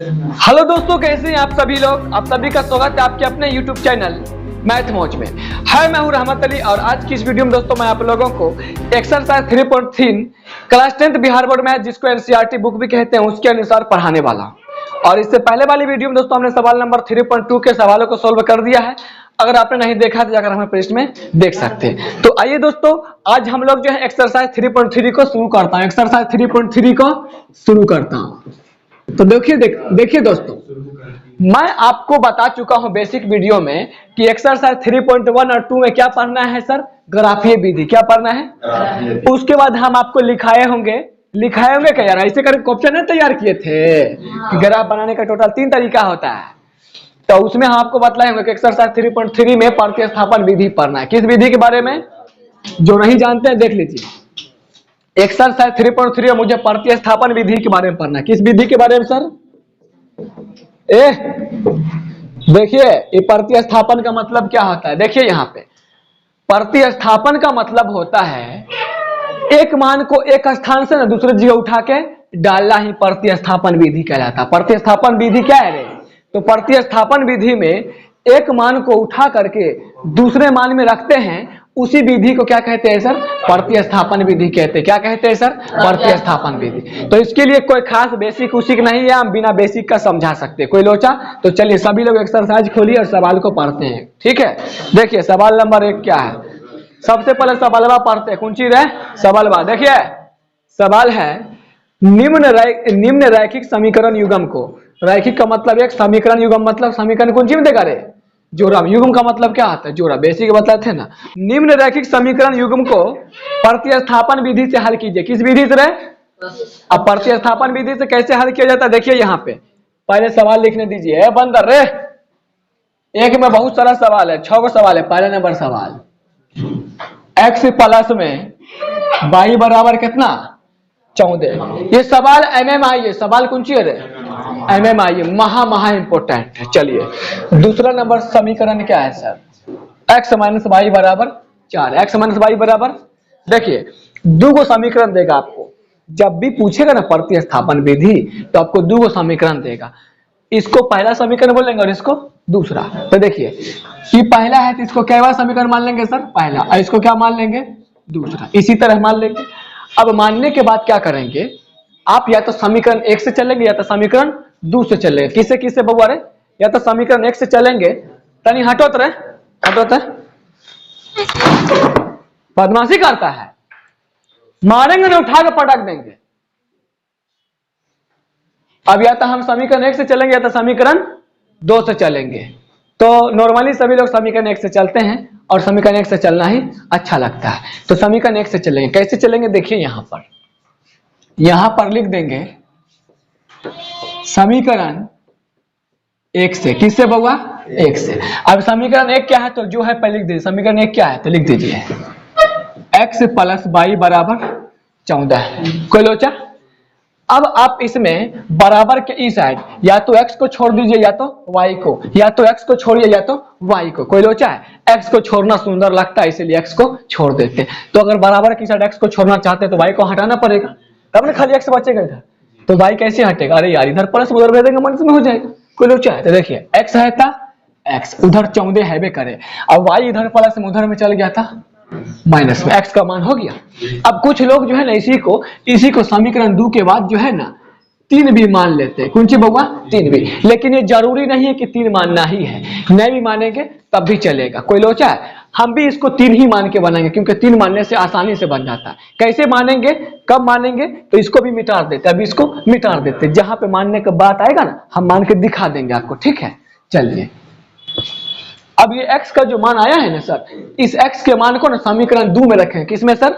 Hello दोस्तों, कैसे हैं आप सभी लोग। आप सभी का स्वागत है आपके अपने यूट्यूब चैनल मैथ मौज में। मैं हूं रहमत अली और आज की इस वीडियो में दोस्तों मैं आप लोगों को exercise 3.3 class 10th Bihar board math, जिसको एनसीईआरटी बुक भी कहते हैं, उसके अनुसार पढ़ाने वाला। और इससे पहले वाली वीडियो में दोस्तों हमने सवाल नंबर 3.2 के सवालों को सोल्व कर दिया है। अगर आपने नहीं देखा तो जाकर हमें प्लेलिस्ट में देख सकते हैं। तो आइए दोस्तों, आज हम लोग जो है एक्सरसाइज 3.3 को शुरू करता हूं। एक्सरसाइज 3.3 को शुरू करता हूं। तो देखिए दोस्तों, मैं आपको बता चुका हूं बेसिक वीडियो में कि एक्सरसाइज 3.1 और 2 में क्या पढ़ना है सर, ग्राफीय विधि। क्या पढ़ना है? उसके बाद हम आपको लिखाए होंगे क्या यार, ऐसे करके क्वेश्चन नहीं तैयार किए थे। ग्राफ बनाने का टोटल 3 तरीका होता है। तो उसमें हम आपको बतलाएंगे कि एक्सरसाइज 3.3 में प्रतिस्थापन विधि पढ़ना है। किस विधि के बारे में? जो नहीं जानते हैं देख लीजिए। एक्सरसाइज 3.3 में मुझे प्रतिस्थापन विधि के बारे में पढ़ना है। किस विधि के बारे में सर? देखिए, ये प्रतिस्थापन का मतलब क्या होता है। देखिए यहाँ पे प्रतिस्थापन का मतलब होता है एक मान को एक स्थान से ना दूसरे जगह उठा के डालना ही प्रतिस्थापन विधि कहलाता है। प्रतिस्थापन विधि क्या है रे? तो प्रतिस्थापन विधि में एक मान को उठा करके दूसरे मान में रखते हैं, उसी विधि को क्या कहते हैं सर? प्रतिस्थापन विधि कहते हैं। क्या कहते हैं सर? प्रतिस्थापन विधि। तो इसके लिए कोई खास बेसिक उसिक नहीं है, हम बिना बेसिक का समझा सकते। कोई लोचा? तो चलिए सभी लोग एक्सरसाइज खोलिए और सवाल को पढ़ते हैं। ठीक है, देखिए सवाल नंबर 1 क्या है। सबसे पहले सवालवा पढ़ते हैं। कौन चीज है? सवालवा। देखिए सवाल है, निम्न रैखिक समीकरण युग्म को, रैखिक का मतलब एक, समीकरण युग्म मतलब समीकरण कौन चीज में देगा रे? जोड़ा। युग्म का मतलब क्या आता है? जोड़ा। बेसिक बताते थे ना। निम्न रैखिक समीकरण युग्म को प्रतिस्थापन विधि से हल कीजिए। किस विधि से? अब प्रतिस्थापन विधि से कैसे हल किया जाता है देखिए यहाँ पे। पहले सवाल लिखने दीजिए। बंदर रे, एक में बहुत सारा सवाल है, 6 सवाल है। पहला नंबर सवाल, x प्लस में y बराबर कितना? 14। ये सवाल MMI है। सवाल कौन सी है? MMI। महा इंपोर्टेंट है। चलिए दूसरा नंबर समीकरण क्या है सर? x माइनस वाई बराबर 4। x माइनस वाई बराबर, देखिए 2 समीकरण देगा आपको। जब भी पूछेगा ना प्रतिस्थापन विधि तो आपको 2 समीकरण देगा। इसको पहला समीकरण बोलेंगे और इसको दूसरा। तो देखिए ये पहला है तो इसको क्या समीकरण मान लेंगे सर? पहला। और इसको क्या मान लेंगे? दूसरा। इसी तरह मान लेंगे। अब मानने के बाद क्या करेंगे आप? या तो समीकरण 1 से चलेंगे या तो समीकरण 2 से चलेंगे। किससे बबुआ रे? या तो समीकरण 1 से चलेंगे। तनी हटोत रे, हटोत। बदमाशी करता है, मारेंगे ना उठा के पटक देंगे। अब या तो हम समीकरण 1 से चलेंगे या तो समीकरण 2 से चलेंगे। तो नॉर्मली सभी लोग समीकरण 1 से चलते हैं और समीकरण 1 से चलना ही अच्छा लगता है। तो समीकरण 1 से चलेंगे। कैसे चलेंगे देखिए यहां पर लिख देंगे समीकरण 1 से। किससे बउआ? 1 से। अब समीकरण 1 क्या है तो जो है पहले लिख दीजिए। समीकरण 1 क्या है तो लिख दीजिए x प्लस वाई बराबर 14। कोई लोचा? अब आप इसमें बराबर के इस साइड या तो x को छोड़ दीजिए या तो y को, या तो x को छोड़िए या तो y को। कोई लोचा है? x को छोड़ना सुंदर लगता है इसलिए x को छोड़ देते। तो अगर बराबर की साइड x को छोड़ना चाहते हैं तो y को हटाना पड़ेगा, तब ना खाली x बचेगा इधर। तो y कैसे हटेगा? अरे यार इधर प्लस उधर भेज देंगे, माइनस में हो जाएगा। कोई लोचा है? तो देखिए x है था x, उधर 14 है करे। अब y इधर प्लस में उधर में चल गया था माइनस में, x का मान हो गया। अब कुछ लोग जो है ना इसी को समीकरण 2 के बाद जो है ना 3 भी मान लेते हैं। कौन सी बउआ? 3 भी। लेकिन ये जरूरी नहीं है कि 3 मानना ही है, नहीं भी मानेंगे तब भी चलेगा। कोई लोचा है? हम भी इसको 3 ही मान के बनाएंगे क्योंकि 3 मानने से आसानी से बन जाता है। कैसे मानेंगे, कब मानेंगे? तो इसको भी मिटा देते, अभी इसको मिटा देते। जहां पे मानने का बात आएगा ना हम मान के दिखा देंगे आपको। ठीक है, चलिए अब ये x का जो मान आया है ना सर, इस x के मान को ना समीकरण 2 में रखें। किसमें सर?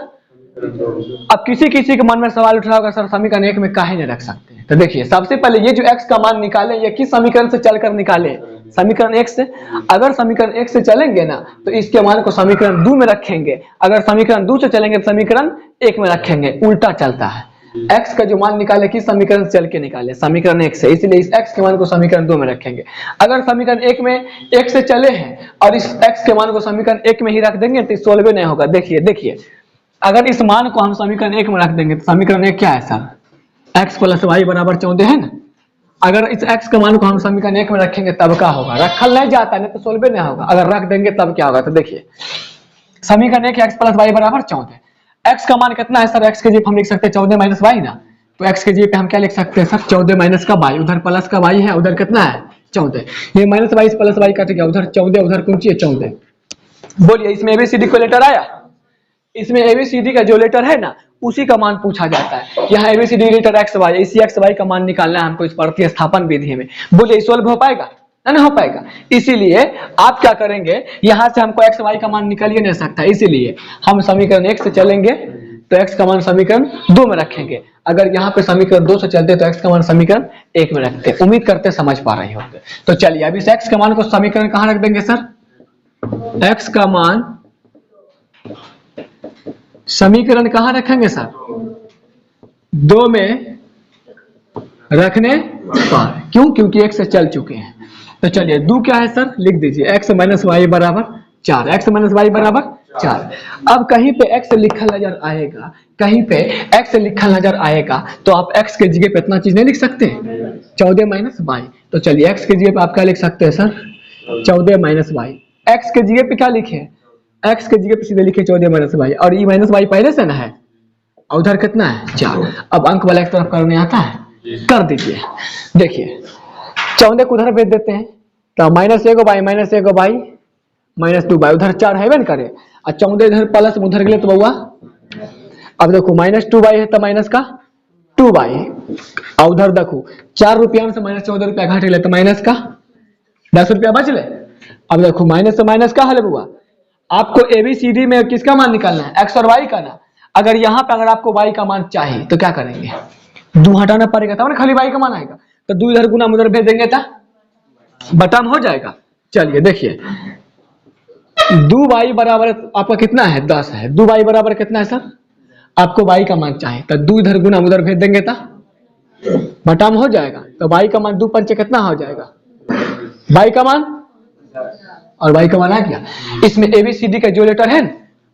अब किसी के मन में सवाल उठ रहा होगा सर समीकरण 1 में काहे नहीं रख सकते? तो देखिए सबसे पहले ये जो x का मान निकालें ये किस समीकरण से चलकर निकालें? समीकरण 1 से। अगर समीकरण 1 से चलेंगे ना तो इसके मान को समीकरण 2 में रखेंगे। अगर समीकरण 2 से चलेंगे तो समीकरण 1 में रखेंगे। उल्टा चलता है। x का जो मान निकाले किस समीकरण से चल के निकाले? समीकरण 1 से। इसलिए इस x के मान को समीकरण 2 में रखेंगे। अगर समीकरण 1 में 1 से चले हैं और इस x के मान को समीकरण 1 में ही रख देंगे तो सोल्व नहीं होगा। देखिए अगर इस मान को हम समीकरण 1 में रख देंगे तो समीकरण 1 क्या है सर? x प्लस वाई बराबर 14 है ना। अगर इस x का मान को हम समीकरण 1 में रखेंगे तब क्या होगा, रखल नहीं जाता नहीं तो सोल्व नहीं होगा, अगर रख देंगे तब क्या होगा। तो देखिए समीकरण 1 x प्लस वाई बराबर 14, x का मान कितना है सर, x के जगह हम लिख सकते हैं 14 माइनस वाई ना, तो x के जगह पे हम क्या लिख सकते हैं सर 14 माइनस का वाई, उधर प्लस का वाई है, उधर कितना है 14, ये minus y plus y cut गया, उधर 14 उधर कौन सी है 14। बोलिए इसमें एबीसीडी को लेटर आया, इसमें एबीसीडी का जो लेटर है ना उसी का मान पूछा जाता है। यहाँ एबीसीडी लेटर एक्स वाई, इसी एक्स वाई का मान निकालना है हमको इस प्रतिस्थापन विधि में। बोलिए सोल्व हो पाएगा ना, हो पाएगा। इसीलिए आप क्या करेंगे, यहाँ से हमको एक्स वाई का मान निकल ही नहीं सकता, इसीलिए हम समीकरण 1 से चलेंगे तो एक्स का मान समीकरण 2 में रखेंगे, अगर यहाँ पे समीकरण 2 से चलते तो एक्स का मान समीकरण 1 में रखते। उम्मीद करते समझ पा रहे होंगे। तो चलिए अब इस एक्स का मान को समीकरण कहाँ रख देंगे सर, एक्स का मान समीकरण कहां रखेंगे सर 2 में रखने पर, क्यों, क्योंकि x से चल चुके हैं। तो चलिए 2 क्या है सर, लिख दीजिए x माइनस वाई बराबर 4, x माइनस वाई बराबर 4। अब कहीं पे x लिखा नजर आएगा, कहीं पे x लिखा नजर आएगा तो आप x के जगह पे इतना चीज नहीं लिख सकते 14 माइनस वाई। तो चलिए x के जगह पे आप क्या लिख सकते हैं सर 14 माइनस वाई, x के जगह पे क्या लिखे, x के जगह पे सीधे लिखे 14 माइनस वाई, और ये माइनस वाई पहले से ना है, और उधर कितना है 4। अब अंक वाला एक तरफ करने आता है, कर दीजिए। देखिए 14 को उधर भेज देते हैं तो minus 1 y minus 1 y minus 2 y, उधर 4 है ना करे, और 14 इधर प्लस उधर गए तो बउआ, अब देखो माइनस 2 वाई है तो माइनस का 2 वाई, और उधर देखो 4 रुपया से माइनस 14 रुपया घट गए तो माइनस का 10 रुपया बच ले। अब देखो माइनस से माइनस का हल बुआ, आपको एबीसीडी में किसका मान निकालना है, एक्स और वाई का ना। अगर यहाँ पे अगर आपको वाई का मान चाहिए तो क्या करेंगे, 2 हटाना पड़ेगा तब ना खाली वाई का मान आएगा, तो 2 इधर गुना उधर भेज देंगे तो बटम हो जाएगा। चलिए देखिए 2 वाई बराबर आपका कितना है 10 है, 2 वाई बराबर कितना है सर, आपको वाई का मान चाहिए तो 2 इधर गुना उधर भेज देंगे तो बटम हो जाएगा। तो वाई का मान 2 पंचे कितना हो जाएगा, वाई का मान, और वाई का मान आ गया। इसमें एबीसीडी का जो लेटर है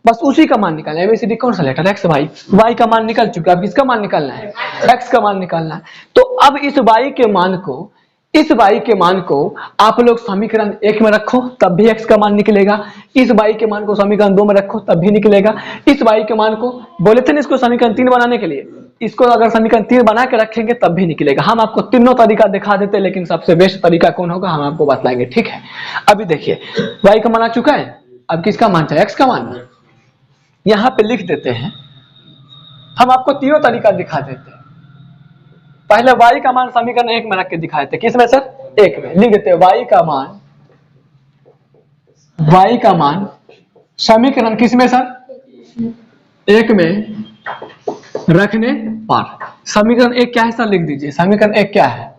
बस उसी का मान निकालना है। एबीसीडी कौन सा लेटर, एक्स वाई, वाई का मान निकल चुका, अब किसका मान निकालना है, एक्स का मान निकालना है। तो अब इस वाई के मान को, इस वाई के मान को आप लोग समीकरण 1 में रखो तब भी एक्स का मान निकलेगा, इस वाई के मान को समीकरण 2 में रखो तब भी निकलेगा, इस वाई के मान को बोले थे ना इसको समीकरण 3 बनाने के लिए, इसको अगर समीकरण 3 बना के रखेंगे तब भी निकलेगा। हम आपको तीनों तरीका दिखा देते लेकिन सबसे बेस्ट तरीका कौन होगा हम आपको बतलाएंगे, ठीक है। अभी देखिए वाई का मान आ चुका है, अब किसका मान चाहिए, एक्स का मान, यहां पे लिख देते हैं। हम आपको तीनों तरीका दिखा देते हैं। पहले y का मान समीकरण 1 में रख के दिखाए थे, किस में सर 1 में, लिख देते हैं y का मान समीकरण किस में सर 1 में रखने पर। समीकरण 1 क्या है सर, लिख दीजिए समीकरण 1 क्या है,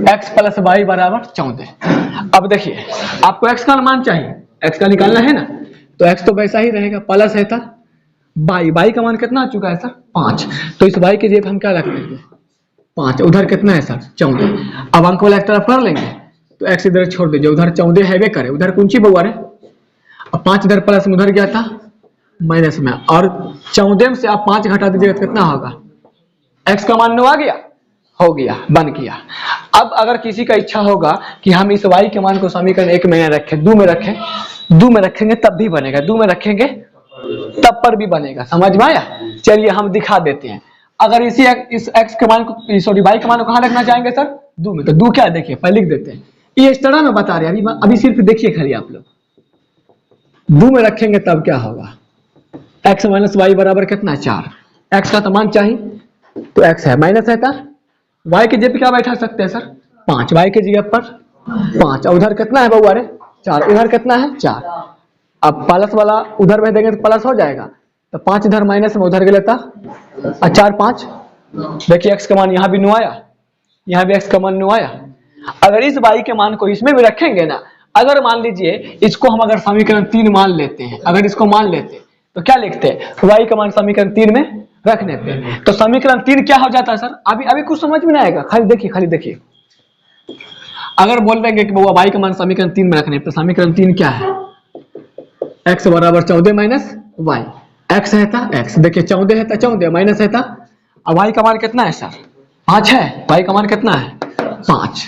x प्लस वाई बराबर 14। अब देखिए आपको x का मान चाहिए, x का निकालना है ना, तो x तो वैसा ही रहेगा, प्लस है सर वाई का मान कितना आ चुका है सर 5, तो इस y के जगह हम क्या रख देंगे 5, उधर कितना है सर 14। अब अंक वाला एक तरफ कर लेंगे तो x इधर छोड़ दीजिए, उधर 14 है वे करे, उधर कौन सी बउआ रे, अब 5 इधर प्लस में उधर गया था माइनस में, और 14 से आप 5 घटा दीजिएगा तो कितना होगा, x का मान 9 आ गया, हो गया बन गया। अब अगर किसी का इच्छा होगा कि हम इस y के मान को समीकरण 1 में रखें, 2 में रखें, 2 में रखेंगे तब भी बनेगा, 2 में रखेंगे तब पर भी बनेगा, समझ में आया। चलिए हम दिखा देते हैं। अगर इस x के मान को, सॉरी y के मान को कहां रखना चाहेंगे सर 2 में, तो 2 क्या है देखिए पहले लिख देते हैं, ये इस तरह में बता रहे हैं, अभी सिर्फ देखिए खाली आप लोग 2 में रखेंगे तब क्या होगा, x माइनस वाई बराबर कितना 4, x का तो मान चाहिए तो x है, माइनस है था y के जगह पे क्या बैठा सकते हैं सर 5, y के जगह पर 5, और उधर कितना है बउआ रे 4, उधर कितना है 4। अब प्लस वाला उधर भेज देंगे तो प्लस हो जाएगा, तो 5 इधर माइनस में उधर गया था, 4 5, देखिए x का मान यहाँ भी 9 आया, यहाँ भी x का मान 9 आया। अगर इस y के मान को इसमें भी रखेंगे ना, अगर मान लीजिए इसको हम अगर समीकरण 3 मान लेते हैं, अगर इसको मान लेते हैं तो क्या लिखते हैं, y का मान समीकरण 3 में रखने पे, तो समीकरण 3 क्या हो जाता है सर, अभी कुछ समझ में नहीं आएगा, खाली देखिए अगर बोल देंगे कि वो y का मान समीकरण 3 में रखने पे, तो समीकरण 3 क्या है, x बराबर 14 माइनस वाई, x है था x, देखिए 14 है था 14 माइनस है था, अब y का मान कितना है सर 5 है, y का मान कितना है 5।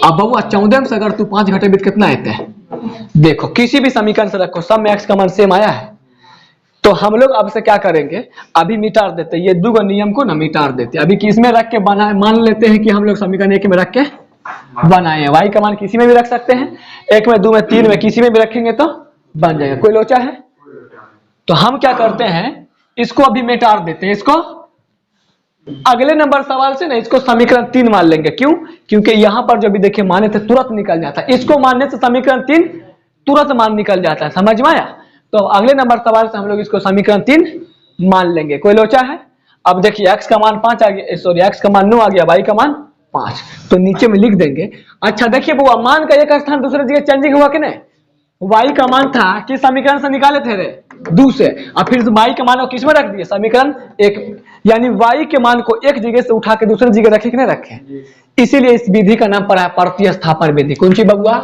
अब बउआ 14 से अगर तू 5 घटे बीत कितना आते हैं? देखो किसी भी समीकरण से रखो, सब में x का मान सेम आया है, तो हम लोग अब से क्या करेंगे, अभी मिटार देते हैं ये दो नियम को ना, मिटार देते हैं। अभी किस में रख के बनाए, मान लेते हैं कि हम लोग समीकरण 1 में रख के बनाए हैं। y का मान किसी में भी रख सकते हैं, 1 में 2 में 3 में किसी में भी रखेंगे तो बन जाएगा। कोई लोचा है? तो हम क्या करते हैं, इसको अभी मिटार देते हैं, इसको अगले नंबर सवाल से ना इसको समीकरण 3 मान लेंगे। क्यों? क्योंकि यहां पर जो भी देखिए माने थे तुरंत निकल जाता है, इसको मानने से समीकरण 3 तुरंत मान निकल जाता है। समझ में आया? तो अगले नंबर सवाल से हम लोग इसको समीकरण 3 मान लेंगे। कोई लोचा है? अब देखिए x का मान 5 आ गया, सॉरी x का मान 9 आ गया, y का मान 5, तो नीचे में लिख देंगे। अच्छा देखिए बुआ, मान का एक स्थान दूसरे जगह चेंजिंग हुआ कि नहीं? y का मान था किस समीकरण से निकाले थे रे? 2 से, और फिर y का मान को किस में रख दिए? समीकरण 1। यानी y के मान को एक जगह से उठा के दूसरी जगह रखे कि नहीं रखे? इसीलिए इस विधि का नाम पड़ा है प्रतिस्थापन विधि। कौन सी बबुआ?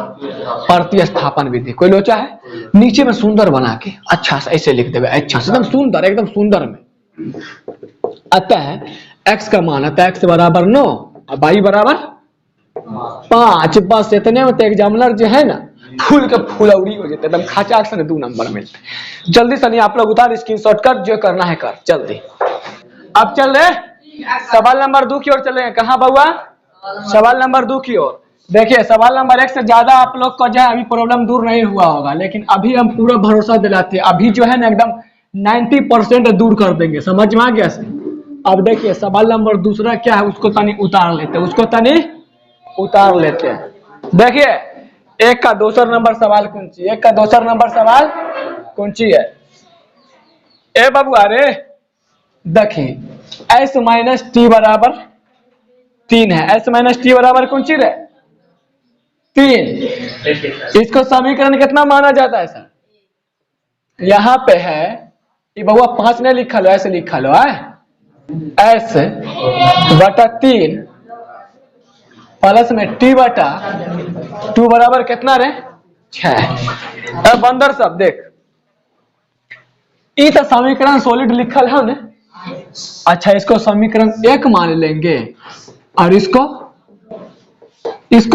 प्रतिस्थापन विधि। कोई लोचा है? नीचे में सुंदर बना के अच्छा से ऐसे लिख देवे, अच्छा से एकदम सुंदर, एकदम सुंदर में आता है x का मान आता है x बराबर 9 और y बराबर 5। बस इतने में तो एग्जामिनर जो है ना फूल के फुलौरी हो जाते, एकदम खचाक से 2 नंबर मिलते। जल्दी से नहीं आप लोग उतार, स्क्रीनशॉट कर, जो करना है कर जल्दी। अब चल रहे सवाल नंबर 2 की ओर चलेंगे। कहाँ बउआ? सवाल नंबर 2 की ओर। देखिए सवाल नंबर 1 से ज्यादा आप लोग का जो है अभी प्रॉब्लम दूर नहीं हुआ होगा, लेकिन अभी हम पूरा भरोसा दिलाते हैं, अभी जो है ना एकदम 90% दूर कर देंगे। समझ में आ गया? अब देखिए सवाल नंबर दूसरा क्या है, उसको तनी उतार लेते हैं, उसको तनी उतार लेते हैं। देखिए 1 का दूसरा नंबर सवाल कौन सी? 1 का दूसरा नंबर सवाल कौन सी है? ए बबुआ रे देखिए s माइनस टी बराबर 3 है। s माइनस टी बराबर कौन सी रे? 3। इसको समीकरण कितना माना जाता है सर? यहाँ पे है ये बबुआ 5 ने लिखा लो, ऐसे लिखा लो है s बटा 3 प्लस में t बटा 2 बराबर कितना रे? 6। अब बंदर सब देख, ये तो समीकरण सॉलिड लिखल है ना। अच्छा इसको समीकरण 1 मान लेंगे और इसको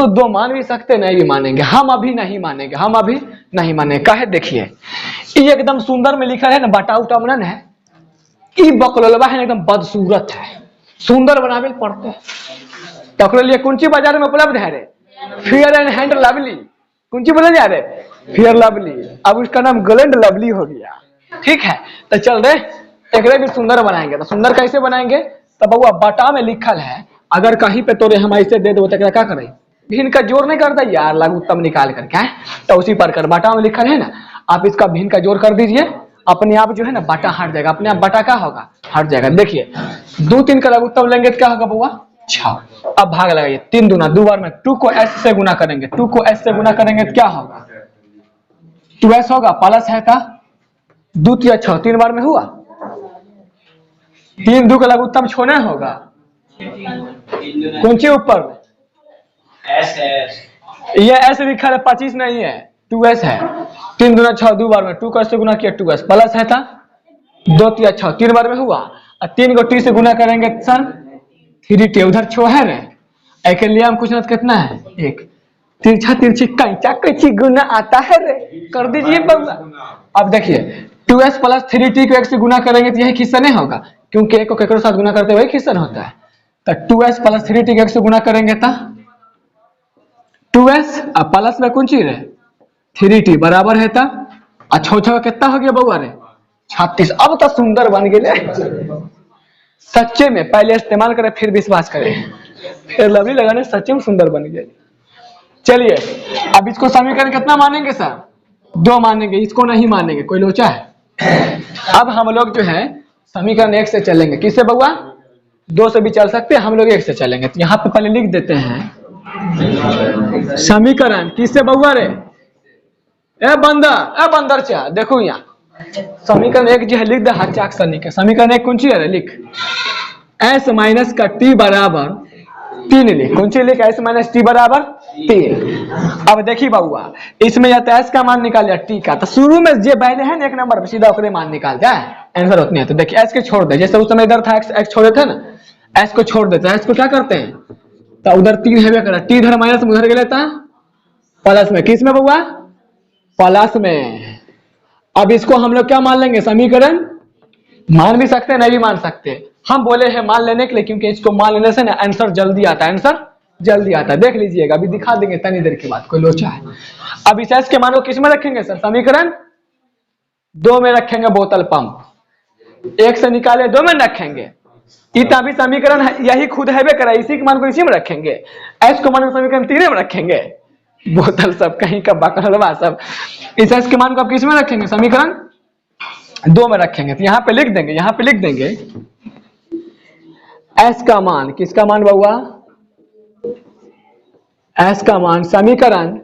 2 मान भी सकते, नहीं भी मानेंगे। हम अभी नहीं मानेंगे, हम अभी नहीं मानेंगे। काहे? देखिए ये एकदम सुंदर में लिखा है ना, बटा उटा मनन है, ये बकलोलवा है एकदम बदसूरत है, सुंदर बनावे पड़ते हैं। तो लिए कौन सी बाजार में उपलब्ध है रे? Fair and hand lovely. कौन सी बोला जा रहे? Fair lovely. अब उसका नाम गोल्ड लवली हो गया। ठीक है, तो चल रहे एक भी सुंदर बनाएंगे। तो सुंदर कैसे बनाएंगे? तो बउआ बटा में लिखल है, अगर कहीं पे तोरे हम ऐसे दे दो तो क्या करें? भिन्न का जोड़ नहीं करता यार, लघुत्तम निकाल करके है, तो उसी पर कर बटा में लिखल है ना, आप इसका भिन्न का जोड़ कर दीजिए, अपने आप जो है ना बटा हट जाएगा, अपने आप बटा क्या होगा? हट जाएगा। देखिए 2 3 का लघुत्तम लेंगे तो क्या होगा बउआ? 6। अब भाग लगाइए, 3 दूना 2 बार में 2 को s से गुना करेंगे, 2 को s से गुना करेंगे तो क्या होगा? 2s होगा, प्लस है था 2 3 6, 3 बार में हुआ, 3 2 का लघुत्तम छोड़ना होगा। कौन सी ऊपर में? ये s लिखा है, 25 नहीं है, 2s है। 3 दूना 6, 2 बार में 2 का से गुना किया 2s, प्लस है था 2 3 6, 3 बार में हुआ, और 3 को t से गुना करेंगे सर 3t, उधर छो है रे, एक लिए हम कुछ ना कितना है? 1। तिरछा तिरछी कैचा कैची गुना आता है रे, कर दीजिए बउआ। अब देखिए 2s प्लस 3t को 1 से गुना करेंगे तो यही किस्सा नहीं होगा, क्योंकि 1 को केकरो साथ गुना करते वही किस्सा होता है। तो 2s प्लस 3t को 1 से गुना करेंगे तो 2s और प्लस में कौन चीज है? 3t बराबर है था, अच्छा अच्छा कितना हो गया बउआ रे? 36। अब तो सुंदर बन गए सच्चे में, पहले इस्तेमाल करें फिर विश्वास करें, फिर लवली लगाने सच्चे में सुंदर बन गए। चलिए अब इसको समीकरण कितना मानेंगे सर? 2 मानेंगे, इसको नहीं मानेंगे। कोई लोचा है? अब हम लोग जो है समीकरण 1 से चलेंगे। किससे बउआ? 2 से भी चल सकते हैं, हम लोग 1 से चलेंगे। तो यहाँ पे पहले लिख देते हैं समीकरण किससे बउआ रे? ए बंदर चाह देखो यहाँ समीकरण 1 जो है लिख दे हाथ चाक सनी के। समीकरण 1 कौन सी है? लिख s माइनस का t बराबर 3 लिख। कौन सी लिख? s माइनस टी बराबर 3। अब देखिए बउआ इसमें या तो s का मान निकाल या t का, तो शुरू में जो पहले है ना 1 नंबर पे सीधा ओकरे मान निकाल जाए, आंसर उतने है। तो देखिए s के छोड़ दे, जैसे उस समय इधर था x छोड़े थे ना, s को छोड़ देते हैं। s को क्या करते हैं? तो उधर 3 है करा, टी इधर माइनस में उधर गया था प्लस में, किस में बउआ? प्लस में। अब इसको हम लोग क्या मान लेंगे? समीकरण मान भी सकते हैं, नहीं भी मान सकते। हम बोले हैं मान लेने के लिए, क्योंकि इसको मान लेने से ना आंसर जल्दी आता है, आंसर जल्दी आता है। देख लीजिएगा, अभी दिखा देंगे तनी देर के बाद, कोई लोचा है। अब इस एस के मान को किस में रखेंगे सर? समीकरण 2 में रखेंगे, बोतल पंप 1 से निकाले 2 में रखेंगे। इतना भी समीकरण यही खुद है करा, इसी के मान को इसी में रखेंगे। एस को मान को समीकरण 3 में रखेंगे, बोतल सब कहीं का बकरवा सब। इस एस के मान को आप किस में रखेंगे? समीकरण 2 में रखेंगे। तो यहां पे लिख देंगे, यहां पे लिख देंगे एस का मान, किसका मान बउआ? एस का मान समीकरण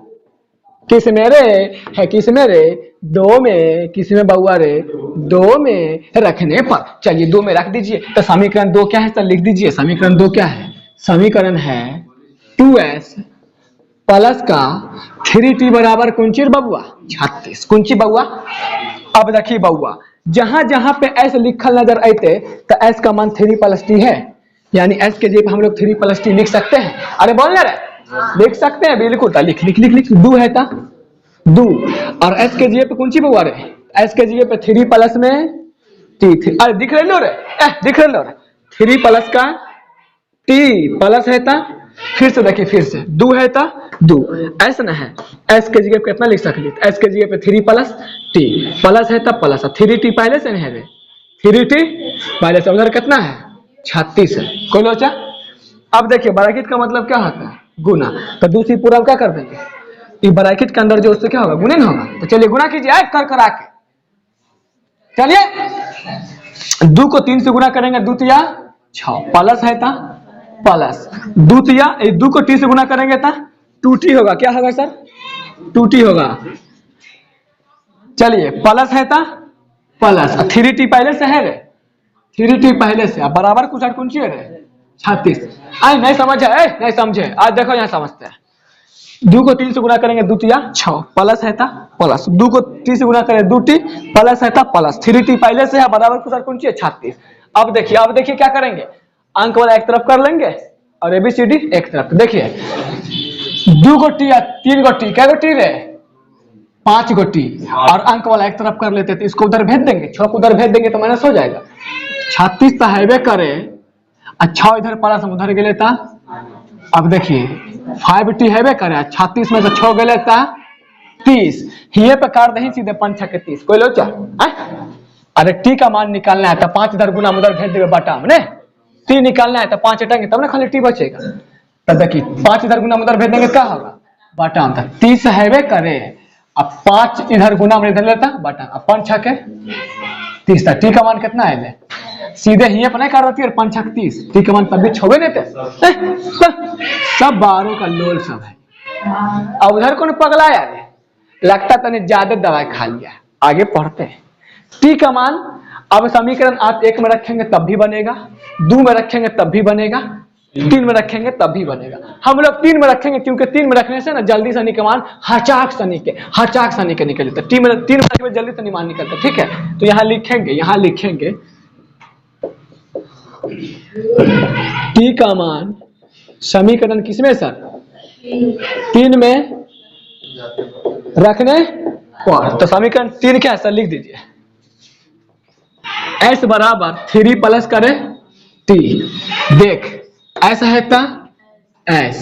किस में रे है? किस में रे? 2 में। किस में बउआ रे? 2 में रखने पर। चलिए 2 में रख दीजिए। तो समीकरण 2 क्या है सर? लिख दीजिए समीकरण 2 क्या है? समीकरण है 2s प्लस का 3t बराबर कुंची बउआ? 36। कुंची बउआ? अब देखिए बउआ, जहां जहां पे एस लिखल नजर आते तो एस का मान 3 प्लस टी है, यानी एस के जगह हम लोग 3 प्लस टी लिख सकते हैं। अरे बोल ना रे, लिख सकते हैं बिल्कुल। लिख लिख लिख लिख 2 है ता 2, और एस के जगह पे कौन सी बउआ रे? एस के जगह पे 3 प्लस में टी। अरे दिख रहे लो रे, दिख रहे लो रे, 3 प्लस का टी प्लस है ता, फिर से देखिए, फिर से 2 है ता 2, ऐसा ना है। एस के जगह पे कितना लिख सकते? एस के जगह पे 3 प्लस टी प्लस है ता प्लस, 3t पहले से नहीं है रे, 3t पहले से। उधर कितना है? 36 है। कोई लोचा? अब देखिए ब्रैकेट का मतलब क्या होता है? गुना। तो दूसरी पूरा क्या कर देंगे? ये ब्रैकेट के अंदर जो उससे क्या होगा? गुणन होगा। तो चलिए गुना कीजिए कर करा के। चलिए 2 को 3 से गुना करेंगे, 2 तिया 6 प्लस है ता प्लस 2 तिया 2 को t से गुना करेंगे ता 2t होगा। क्या होगा सर? 2t होगा। चलिए प्लस है ता प्लस 3t पहले से है रे, 3t पहले से बराबर कुछ और कौन सी है रे? 36। आई नहीं समझे? नहीं समझे? आज देखो यहाँ समझते हैं। 2 को 3 से गुना करेंगे, 2 तिया 6 प्लस है ता प्लस 2 को 3 से गुना करेंगे, 2t प्लस है ता प्लस 3t पहले से है बराबर कुछ और कौन सी है? 36। अब देखिए क्या करेंगे? अंक वाला एक तरफ कर लेंगे और एबीसीडी एक तरफ। देखिए 2 को टी 3 को टी, क्या को टी रे? 5 को टी, और अंक वाला एक तरफ कर लेते तो इसको उधर भेज देंगे, 6 को उधर भेज देंगे तो माइनस हो जाएगा। 36 तो हैवे करे, अच्छा इधर प्लस उधर गए लेता। अब देखिए 5t हैवे करे, 36 में से 6 गए लेता 30, ये पे काट दही सीधे 5 6 के 30। कोई लोचा? अरे टी का मान निकालना है तो 5 इधर गुना उधर भेज देवे बटा में, टी निकालना है तो 5 हटाएंगे तब ना खाली टी बचेगा। तो देखिए 5 इधर गुना उधर भेज देंगे क्या होगा? बटा में 30 हैवे करे, अब 5 इधर गुना में इधर लेता बटा, अब 5 6 के 30 था। टी का मान कितना है? सीधे ही पर नहीं कर रही है 5 6 30, टी का मान तब भी 6 नहीं थे। सब 12 का लोल सब है। अब उधर कौन पगलाया रे? लगता तने ज्यादा दवाई खा लिया। आगे पढ़ते हैं। टी का मान अब समीकरण आप 1 में रखेंगे तब भी बनेगा, 2 में रखेंगे तब भी बनेगा, 3 में रखेंगे तब भी बनेगा। हम लोग 3 में रखेंगे क्योंकि 3 में रखने से ना जल्दी सनी के मान हचाक सनी के निकल जाता है। 3 में रखने जल्दी सनी मान निकलता। ठीक है, तो यहाँ लिखेंगे टी का मान समीकरण किसमें सर? 3 में रखने पर। तो समीकरण 3 क्या है सर? लिख दीजिए एस बराबर 3 प्लस करे टी। देख ऐसा है ता एस,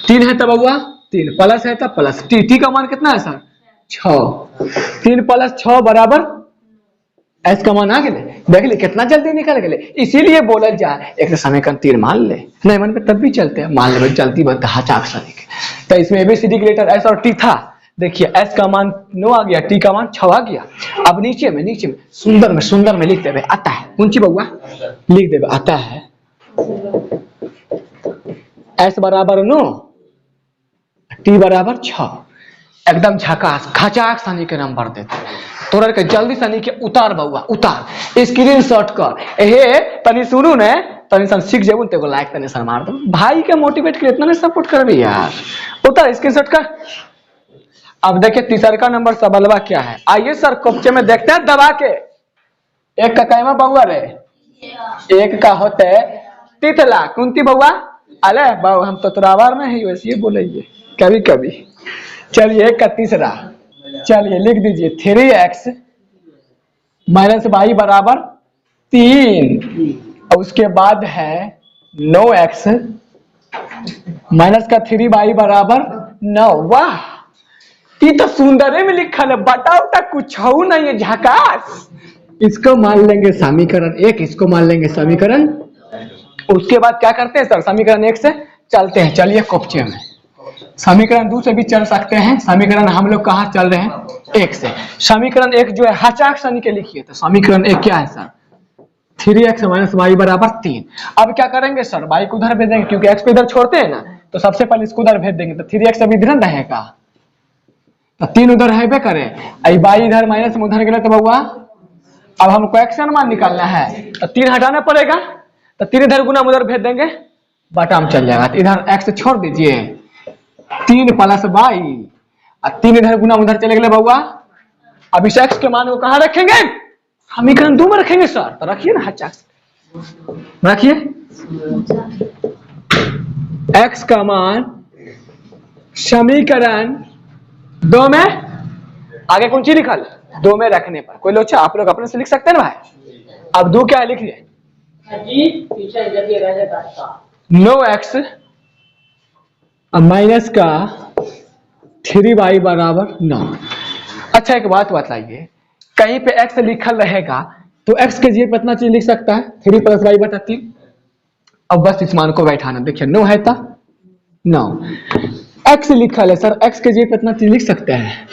3 है तब बउआ 3 प्लस है तब प्लस टी। टी का मान कितना है सर? 6। 3 प्लस 6 बराबर एस का मान आ गए। देख ले कितना जल्दी निकल गए। इसीलिए बोला जाए एक समीकरण 3 मान ले, नहीं मन पे तब भी चलते हैं, मान ले चलती बनता हचाक सनी के। तो इसमें एबीसीडी के लेटर एस और टी था। देखिए एस का मान 9 आ गया, टी का मान 6 आ गया। अब नीचे में सुंदर में लिख देवे आता है। कौन सी बउआ? लिख देवे आता है एस बराबर 9, टी बराबर 6। एकदम झकास खचाक सनी के नंबर देते। तोड़ के जल्दी सनी के उतार बउआ उतार, स्क्रीन शॉट कर। हे तनी सुनू ने, तनी सन सीख जेबू तो लाइक तनी सन मार दो। भाई के मोटिवेट के इतना सपोर्ट करबे यार। उतार स्क्रीन शॉट कर। अब देखिए तीसरा का नंबर सबलवा क्या है? आइए सर कॉपचे में देखते हैं दबा के। 1 का कैमा बउआ रे? 1 का होते तितला। कुंती बउआ? अरे बाबू हम तो तोरावार में है वैसे ही बोलेंगे कभी कभी। चलिए एक का तीसरा, चलिए लिख दीजिए 3x माइनस वाई बराबर 3 और उसके बाद है 9x माइनस का 3y बराबर 9। वाह ये तो सुंदर में लिखा है, बटा उटा कुछ हो नहीं है, झकास। इसको मान लेंगे समीकरण 1, इसको मान लेंगे समीकरण। उसके बाद क्या करते हैं सर, समीकरण 1 से चलते हैं। चलिए कोपचे में समीकरण 2 से भी चल सकते हैं। समीकरण हम लोग कहाँ चल रहे हैं 1 से। समीकरण 1 जो है हचाक शनि के लिखिए, तो समीकरण 1 क्या है सर 3x माइनस वाई बराबर 3। अब क्या करेंगे सर, वाई को उधर भेज देंगे क्योंकि x को इधर छोड़ते हैं ना, तो सबसे पहले इसको उधर भेज देंगे, तो 3x अभी इधर रहेगा, तो 3 उधर है करे, वाई इधर माइनस में उधर गए तो बउआ अब हमको x का मान निकालना है, तो 3 हटाना पड़ेगा, तो 3 इधर गुना उधर भेज देंगे, बटा में चल जाएगा। तो इधर x छोड़ दीजिए, 3 प्लस वाई, 3 इधर गुना उधर चले गए बउआ। अब इस x के मान को कहाँ रखेंगे, समीकरण 2 में रखेंगे सर, तो रखिए ना हचाक रखिए। x का मान समीकरण 2 में, आगे कौन सी लिखा 2 में रखने पर कोई लोचा आप लोग अपने से लिख सकते हैं ना भाई। अब 2 क्या है लिखिए 9x माइनस का 3y बराबर 9। अच्छा एक बात बताइए, कहीं पे x लिखल रहेगा तो x के जगह पे इतना चीज लिख सकता है 3 प्लस वाई बटा 3। अब बस इस मान को बैठाना, देखिए 9 है था 9, x लिखल है सर, x के जगह पे इतना चीज लिख सकते हैं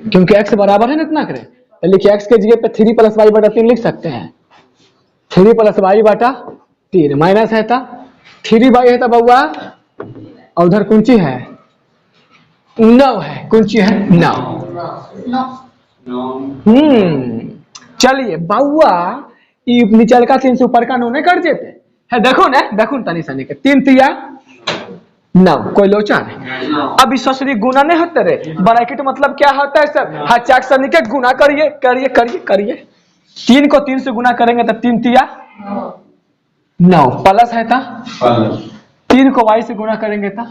क्योंकि x बराबर है ना इतना करे, तो लिखिए x के जगह पे 3 प्लस वाई बटा 3 लिख सकते हैं, 3 प्लस वाई बटा 3 माइनस है था 3y है था बउआ, और उधर कुंची है 9 है, कुंची है 9। चलिए बउआ नीचल का 3 से ऊपर का 9 नहीं कर देते है, देखो ना देखो तनी सनी के 3 तिया 9, कोई लोचा नहीं। अब इस ससुरी गुना नहीं होते रे, ब्रैकेट मतलब क्या होता है सर, हचाक सनी के गुना करिए करिए करिए करिए, 3 को 3 से गुना करेंगे तो 3 तिया 9 प्लस है था 3 को y से गुना करेंगे था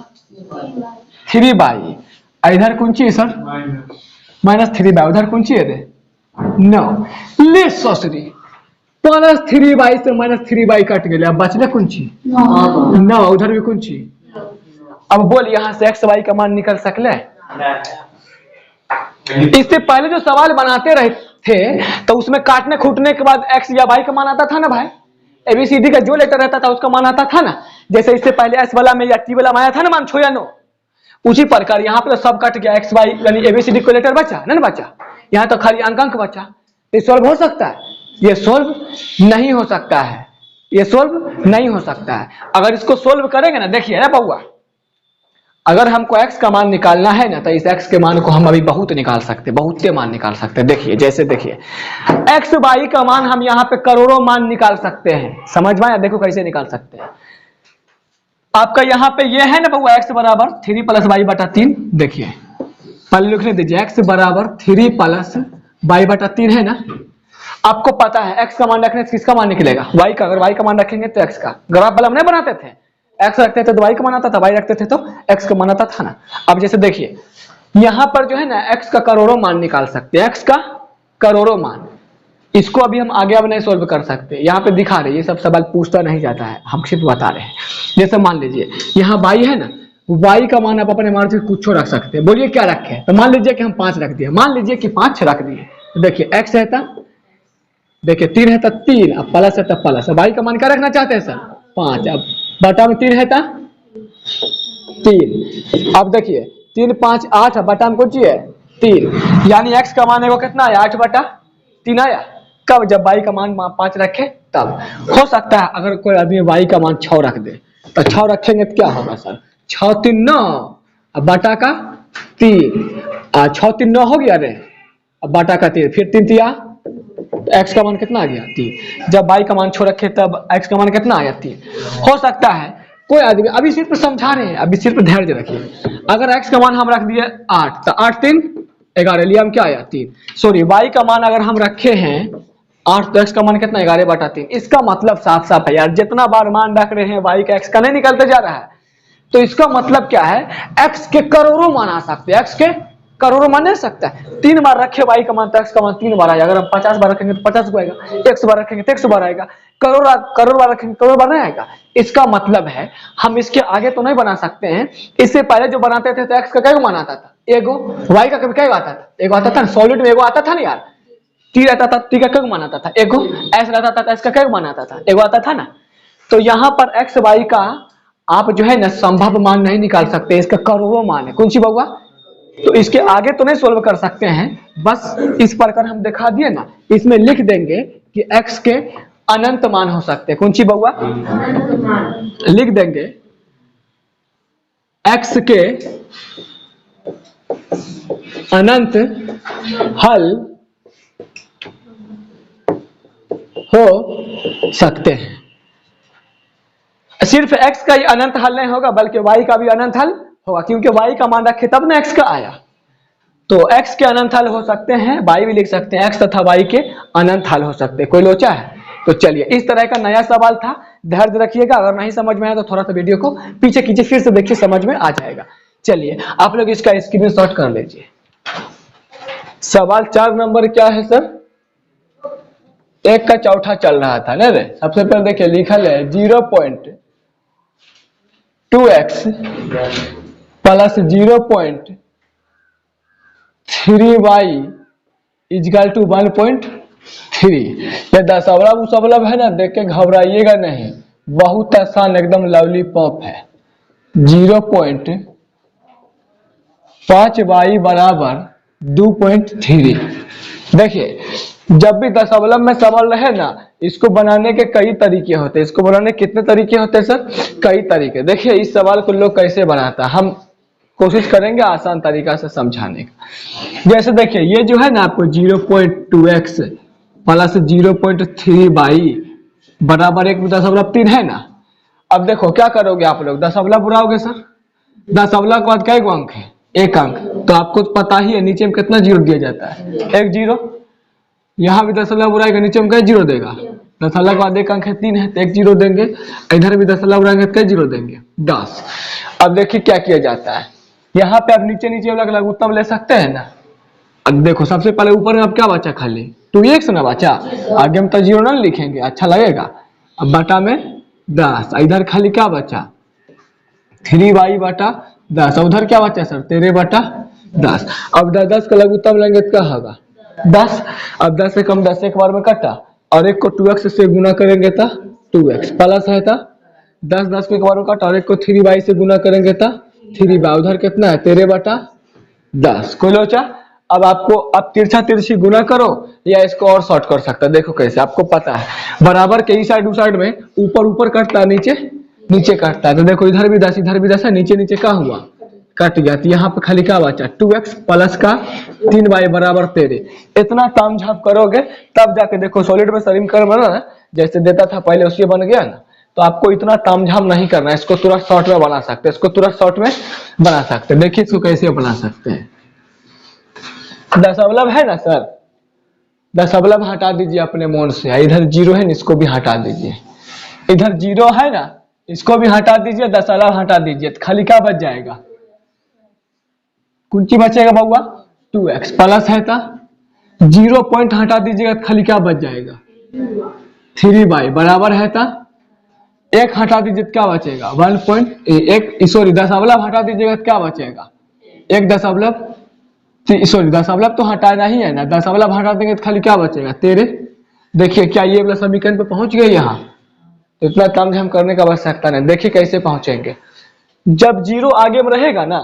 3y, इधर कुंची है सर माइनस 3y, उधर कुंची है रे 9, ले ससुरी प्लस 3y से माइनस 3y कट गए, अब बचले कुंची 9, उधर भी कुंची। अब बोल यहाँ से x y का मान निकल सकले। इससे पहले जो सवाल बनाते रहे थे तो उसमें काटने खूटने के बाद x या y का मान आता था ना भाई, एबीसीडी का जो लेटर रहता था उसका मान आता था ना, जैसे इससे पहले एस वाला में या टी वाला में आया था ना मान 6 या 9, उसी प्रकार यहाँ पे सब कट गया, एक्स वाई यानी एबीसीडी को लेटर बचा ना बचा, यहाँ तो खाली अंक बचा। ये सॉल्व हो सकता है, ये सॉल्व नहीं हो सकता है, ये सॉल्व नहीं हो सकता है। अगर इसको सॉल्व करेंगे ना, देखिए ना बउआ, अगर हमको x का मान निकालना है ना तो इस x के मान को हम अभी बहुत निकाल सकते हैं, बहुत मान निकाल सकते हैं। देखिए जैसे देखिए x y का मान हम यहाँ पे करोड़ों मान निकाल सकते हैं, समझ में आया, देखो कैसे निकाल सकते हैं। आपका यहाँ पे ये है ना बउआ x बराबर 3 प्लस वाई बटा 3, देखिए पहले लिखने दीजिए x बराबर 3 प्लस वाई बटा 3 है ना। आपको पता है x का मान रखने से किसका मान निकलेगा, y का। अगर y का मान रखेंगे तो x का, ग्राफ वाला हम नहीं बनाते थे, x रखते थे तो y का मान आता था, y रखते थे तो x का मान आता था ना। अब जैसे देखिए यहाँ पर जो है ना x का करोड़ों मान निकाल सकते हैं, x का करोड़ों मान, इसको अभी हम आगे अब नहीं सोल्व कर सकते, यहाँ पे दिखा रहे, ये सब सवाल पूछता नहीं जाता है, हम सिर्फ बता रहे हैं। जैसे मान लीजिए यहाँ y है ना, y का मान आप अपने मान से कुछ रख सकते हैं, बोलिए क्या रखे, तो मान लीजिए कि हम 5 रख दिए, मान लीजिए कि 5 रख दिए, तो देखिए x है था, देखिए 3 है था 3, अब प्लस है था प्लस, अब y का मान क्या रखना चाहते हैं सर 5, अब बटा में 3 है था 3, अब देखिए 3 5 8, अब बटा में कुछ है 3, यानी x का मान है वो कितना है 8 बटा 3 आया। कब, जब y का मान 5 रखे तब। हो सकता है अगर कोई आदमी y का मान 6 रख दे, तो 6 रखेंगे तो क्या होगा सर 6 3 9, अब बटा का 3, 6 3 9 हो गया रे, अब बटा का 3, फिर 3 तिया, तो x का मान कितना आ गया 3, जब y का मान 6 रखे तब x का मान कितना आया 3। हो सकता है कोई आदमी, अभी सिर्फ समझा रहे हैं, अभी सिर्फ धैर्य रखिए, अगर x का मान हम रख दिए 8, तो 8 3 11 लिया हम क्या आया 3, सॉरी y का मान अगर हम रखे हैं 8 तो x का मान कितना 11 बटा 3। इसका मतलब साफ साफ है यार, जितना बार मान रख रहे हैं y का x का नहीं निकलते जा रहा है, तो इसका मतलब क्या है, x के करोड़ों मान आ सकते हैं, x के करोड़ों मान आ सकता है। 3 बार रखे y का मान तो x का मान 3 बार आएगा। अगर हम 50 बार रखेंगे तो 50 आएगा, 100 बार रखेंगे तो 100 बार आएगा, करोड़ बार रखेंगे करोड़ बार नहीं आएगा। इसका मतलब है हम इसके आगे तो नहीं बना सकते हैं। इससे पहले जो बनाते थे तो x का क्या मान आता था, एगो, y का क्या आता था, एगो आता था। सॉलिड में एगो आता था ना यार, टी रहता था, टी का क्या मान आता था, एगो। एस रहता था, एस का क्या मान आता था, एगो आता था ना। तो यहाँ पर एक्स वाई का आप जो है ना संभव मान नहीं निकाल सकते, इसका करोड़ों मान है। कौन सी बउआ, तो इसके आगे तो नहीं सोल्व कर सकते हैं, बस इस प्रकार हम दिखा दिए ना, इसमें लिख देंगे कि x के अनंत मान हो सकते हैं। कौन सी बउआ, लिख देंगे x के अनंत हल हो सकते हैं। सिर्फ x का ही अनंत हल नहीं होगा बल्कि y का भी अनंत हल होगा, क्योंकि y का मान रखे तब ना x का आया। तो x के अनंत हल हो सकते हैं, y भी लिख सकते हैं, x तथा y के अनंत हल हो सकते हैं। कोई लोचा है? तो चलिए, इस तरह का नया सवाल था, धैर्य रखिएगा। अगर नहीं समझ में आया तो थोड़ा सा वीडियो को पीछे कीजिए, फिर से देखिए, समझ में आ जाएगा। चलिए आप लोग इसका स्क्रीनशॉट कर लीजिए। सवाल 4 नंबर क्या है सर, 1 का चौथा चल रहा था ना रे। सबसे पहले देखिए लिखल है 0.2x plus 0.3y is equal to 1.3। ये दशमलव उसमलव है ना, देख के घबराइएगा नहीं, बहुत आसान, एकदम लॉलीपॉप है। 0.5y बराबर 2.3। देखिए जब भी दशमलव में सवाल रहे ना, इसको बनाने के कई तरीके होते हैं। इसको बनाने के कितने तरीके होते हैं सर, कई तरीके। देखिए इस सवाल को लोग कैसे बनाता है, हम कोशिश करेंगे आसान तरीका से समझाने का। जैसे देखिए ये जो है ना आपको 0.2x प्लस 0.3y बराबर 1.3 है ना। अब देखो क्या करोगे आप लोग, दशमलव बुलाओगे सर, दशमलव के बाद क्या अंक है, 1 अंक। तो आपको पता ही है नीचे में कितना जीरो दिया जाता है, 1 जीरो। यहाँ भी दशमलव बुलाएगा, नीचे में क्या जीरो देगा, दशमलव के बाद 1 अंक है 3 है तो 1 जीरो देंगे। इधर भी दशमलव बुलाएंगे तो क्या जीरो देंगे, 10। अब देखिए क्या किया जाता है, यहाँ पे आप नीचे नीचे अलग अलग उत्तम ले सकते हैं ना। अब देखो सबसे पहले ऊपर में अब क्या बचा, खाली 2x ना बचा, आगे में तो जीरो ना लिखेंगे, अच्छा लगेगा। अब बटा में 10, इधर खाली क्या बचा 3y बटा 10, उधर क्या बचा सर 13/10। अब 10 का लघुत्तम लेंगे तो क्या होगा 10। अब 10 से कम 10 एक बार में कटा, और एक को 2x से गुना करेंगे तो 2x प्लस है था 10 को एक बार में कटा, और एक को 3y से गुना करेंगे तो 3y, उधर कितना है 13/10। कोई लोचा? अब आपको अब तिरछा तिरछी गुना करो, या इसको और शॉर्ट कर सकता है। देखो कैसे, आपको पता है बराबर के इस साइड उस साइड में ऊपर ऊपर कटता है, नीचे नीचे कटता है। तो देखो इधर भी 10 इधर भी 10 है, नीचे नीचे क्या हुआ कट गया। तो यहाँ पे खाली क्या बचा 2x प्लस का 3y बराबर 13। इतना तामझाम करोगे तब जाके देखो सॉलिड में समीकरण बना ना, जैसे देता था पहले उसी बन गया ना। तो आपको इतना तामझाम नहीं करना है, इसको तुरंत शॉर्ट में बना सकते हैं, इसको तुरंत शॉर्ट में बना सकते हैं। देखिए इसको कैसे बना सकते हैं। दशमलव है ना सर, दशमलव हटा दीजिए अपने मन से, इधर जीरो है ना इसको भी हटा दीजिए, इधर जीरो है ना इसको भी हटा दीजिए, दशमलव हटा दीजिए, तो खाली क्या बच जाएगा, कुंची बचेगा बउआ 2x प्लस है था 0 पॉइंट हटा दीजिएगा तो खाली क्या बच जाएगा 3y बराबर है था 1 हटा दीजिए तो क्या बचेगा 1.1, सॉरी दशमलव हटा दीजिएगा तो क्या बचेगा 1 दशमलव, सॉरी दशमलव तो हटाना ही है ना, दशमलव हटा देंगे तो खाली क्या बचेगा 13। देखिए क्या ये वाला समीकरण पे पहुंच गए यहाँ, तो इतना तामझाम करने का आवश्यकता नहीं। देखिए कैसे पहुंचेंगे, जब जीरो आगे में रहेगा ना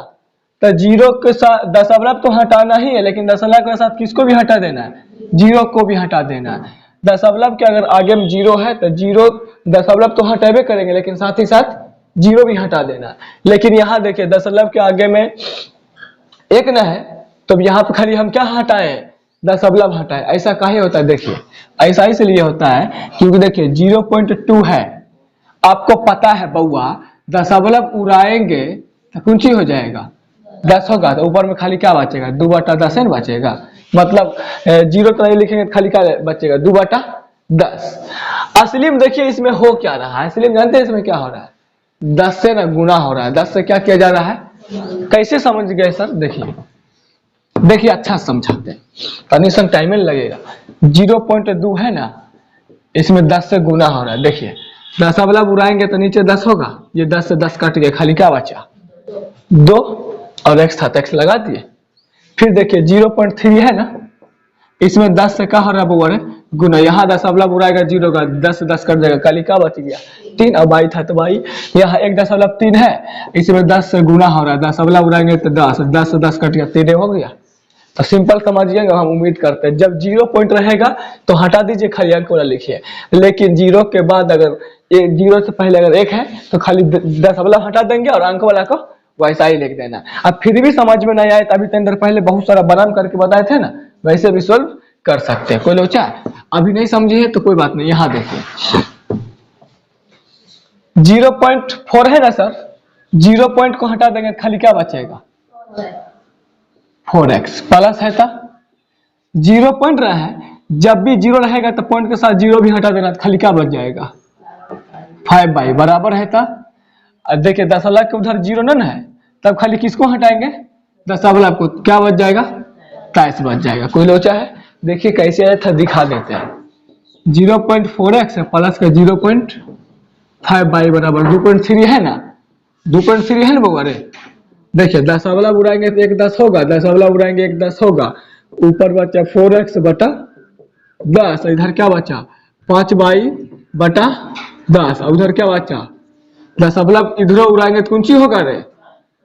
तो जीरो के साथ दशमलव तो हटाना ही है, लेकिन दशमलव के साथ किसको भी हटा देना है, जीरो को भी हटा देना है। दशमलव के अगर आगे में जीरो है तो जीरो दशमलव तो हटेबे करेंगे, लेकिन साथ ही साथ जीरो भी हटा देना है। लेकिन यहाँ देखिए दशमलव के आगे में 1 ना है, तो यहाँ पे खाली हम क्या हटाए दशमलव हटाए। ऐसा काहे होता है, देखिए ऐसा इसलिए होता है क्योंकि देखिए 0.2 है, आपको पता है बउआ दशमलव उड़ाएंगे तो कुछ ही हो जाएगा 10 होगा, तो ऊपर में खाली क्या बचेगा 2/10 है ना बचेगा, मतलब जीरो तो नहीं लिखेंगे तो खाली क्या बचेगा 2/10। असली में देखिए इसमें हो क्या रहा है, असली में जानते हैं इसमें क्या हो रहा है, 10 से ना गुना हो रहा है, 10 से क्या किया जा रहा है। कैसे समझ गए सर, देखिए देखिए अच्छा समझाते हैं, तनी सा टाइम लगेगा। 0.2 है ना, इसमें 10 से गुना हो रहा है। देखिए 10 वाला बुराएंगे तो नीचे 10 होगा, ये 10 से 10 कट गया, खाली क्या बचा 2 और x था तो x लगा दिए। फिर देखिए 0.3 है ना, इसमें 10 से क्या हो रहा है बुआ रे गुना, यहाँ 10 वाला बुराएगा 0 का, 10 से 10 कट जाएगा, खाली क्या बच गया 3 और बाई था तो बाई, यहाँ 1 दशमलव 3 है, इसमें 10 से गुना हो रहा है, 10 वाला बुराएंगे तो 10, 10 से 10 कट गया 3 हो गया। तो सिंपल समझिएगा, हम उम्मीद करते हैं जब 0 पॉइंट रहेगा तो हटा दीजिए, खाली अंक वाला लिखिए, लेकिन 0 के बाद अगर 0 से पहले अगर 1 है तो खाली 10 वाला हटा देंगे और अंक वाला को वैसा ही लिख देना। अब फिर भी समझ में नहीं आए तो अभी तक पहले बहुत सारा बनाम करके बताए थे ना, वैसे भी सोल्व कर सकते हैं। कोई लोचा अभी नहीं समझे है तो कोई बात नहीं, यहां देखिए 0.4 है ना सर, 0 पॉइंट को हटा देंगे खाली क्या बचेगा 4x प्लस है था 0 पॉइंट रहा है, जब भी 0 रहेगा तो पॉइंट के साथ 0 भी हटा देना तो खाली क्या बच जाएगा 5 बराबर है था। देखिए 10 वाला के उधर 0 न है, तब खाली किसको हटाएंगे 10 वाला को, क्या बच जाएगा 23 बच जाएगा। कोई लोचा है, देखिए कैसे आया था दिखा देते हैं। 0.4x प्लस का 0.5 बराबर 2.3 है ना, 2.3 है ना बउआ रे। देखिए 10 वाला उड़ाएंगे तो 1 10 होगा, 10 वाला उड़ाएंगे 1 10 होगा, ऊपर बचा 4x बटा 10, इधर क्या बचा 5 बटा 10, उधर क्या बचा 10 वाला इधर उड़ाएंगे तो कौन सी होगा रे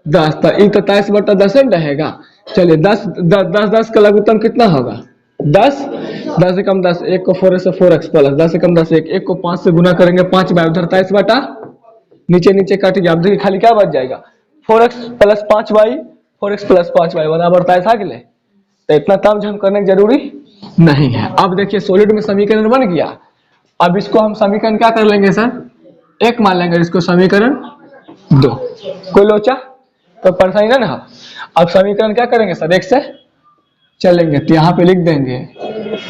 10, तो 23 बटा 10 रहेगा। चलिए 10 10 10 का लघुत्तम कितना होगा 10, 10 से कम 10, 1 को 4 से 4x प्लस 10 से कम 10, 1 को 5 से गुना करेंगे 5 उधर 23 बटा, नीचे नीचे काट दिया, अब देखिए खाली क्या बच जाएगा 4x plus 5y, 4x plus 5y बराबर 23 आ गए। तो इतना काम हम करने की जरूरी नहीं है। अब देखिए सॉलिड में समीकरण बन गया, अब इसको हम समीकरण क्या कर लेंगे सर, 1 मान लेंगे, इसको समीकरण 2। कोई लोचा तो परेशानी ना ना। अब समीकरण क्या करेंगे सर 1 से चलेंगे तो यहाँ पे लिख देंगे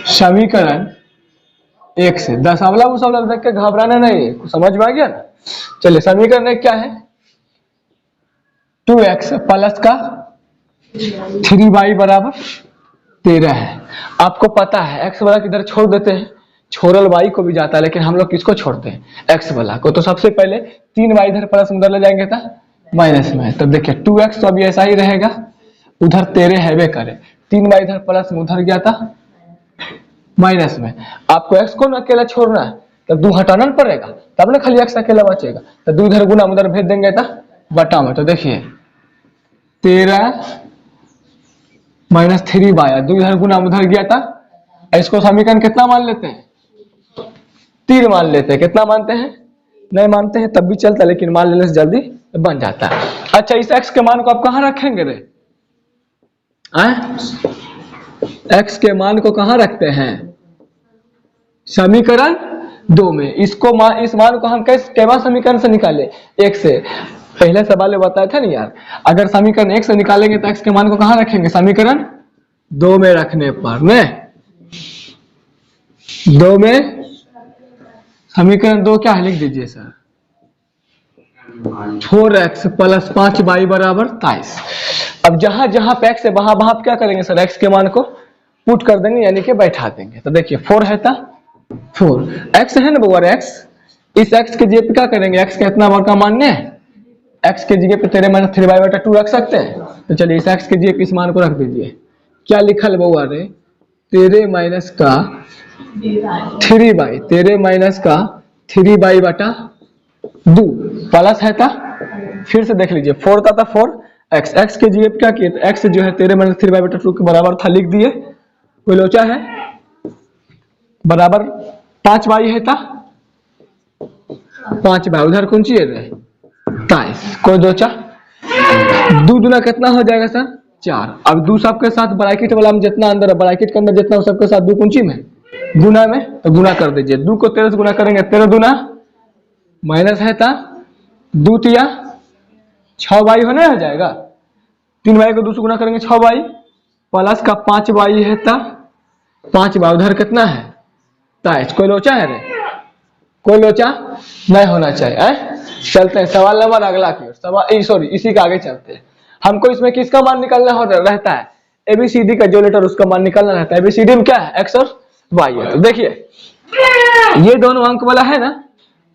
समीकरण 1 से 10 वाला उस वाला देख के घबराना नहीं, समझ में आ गया ना। चलिए समीकरण 1 क्या है 2x प्लस का 3y बराबर 13 है। आपको पता है x वाला किधर छोड़ देते हैं, छोड़ल y को भी जाता है, लेकिन हम लोग किसको छोड़ते हैं x वाला को। तो सबसे पहले 3y इधर प्लस उधर ले जाएंगे था माइनस में, तो देखिए 2x तो अभी ऐसा ही रहेगा, उधर 13 है करे, 3y इधर प्लस में उधर गया था माइनस में। आपको x को न अकेला छोड़ना है तो 2 हटाना पड़ेगा, तब ना खाली x अकेला बचेगा, तो 2 इधर गुना उधर भेज देंगे था बटा में। तो देखिए 13 माइनस 3y, 2 इधर गुना उधर गया था, इसको समीकरण कितना मान लेते हैं 3 मान लेते हैं। कितना मानते हैं, नहीं मानते हैं तब भी चलता, लेकिन मान लेने से जल्दी बन जाता है। अच्छा इस x के मान को आप कहां रखेंगे रे, x के मान को कहां रखते हैं समीकरण 2 में। इसको इस मान को हम कैसे केवल समीकरण से निकाले 1 से, पहले सवाल में बताया था ना यार, अगर समीकरण 1 से निकालेंगे तो x के मान को कहां रखेंगे समीकरण 2 में रखने पर ने 2 में समीकरण 2 क्या है लिख दीजिए सर 4x प्लस 5y बराबर 23। अब जहां जहां पे x है वहां वहां क्या करेंगे सर x के मान को पुट कर देंगे, यानी कि बैठा देंगे। तो देखिए 4 है था 4 x है ना बउआ x, इस x के जगह पे क्या करेंगे x का इतना बड़ा मान्य है, x के जगह पे 13 माइनस 3y बटा 2 रख सकते हैं। तो चलिए इस x के जगह पे इस मान को रख दीजिए, क्या लिखल बउआ रे 13 माइनस का 3y, 13 माइनस का 3y बटा 2 प्लस है था, फिर से देख लीजिए 4 था 4x, x के जगह पे क्या किए तो x जो है 13 माइनस 3y बटा 2 के बराबर था, लिख दिए। कोई लोचा है, बराबर 5y है था 5y, उधर कौन सी है 23। कोई दोचा, 2 दूना कितना हो जाएगा सर 4। अब 2 सबके साथ ब्रैकेट वाला में जितना अंदर है, ब्रैकेट के अंदर जितना सबके साथ 2 कुंची में गुना में, तो गुना कर दीजिए। 2 को 13 से गुना करेंगे 13 दूना माइनस है था 2 तिया 6y होने हो जाएगा, 3y को 2 से गुना करेंगे 6y प्लस का 5y है था 5y, उधर कितना है 23। कोई लोचा है रे, कोई लोचा नहीं होना चाहिए चलते हैं सवाल नंबर अगला की ओर। सवाल सॉरी इसी के आगे चलते हैं। हमको इसमें किसका मान निकालना रहता है, एबीसीडी का जो लेटर उसका मान निकालना रहता है। एबीसीडी में क्या है, एक्स और वाई है। तो देखिए ये दोनों अंक वाला है ना,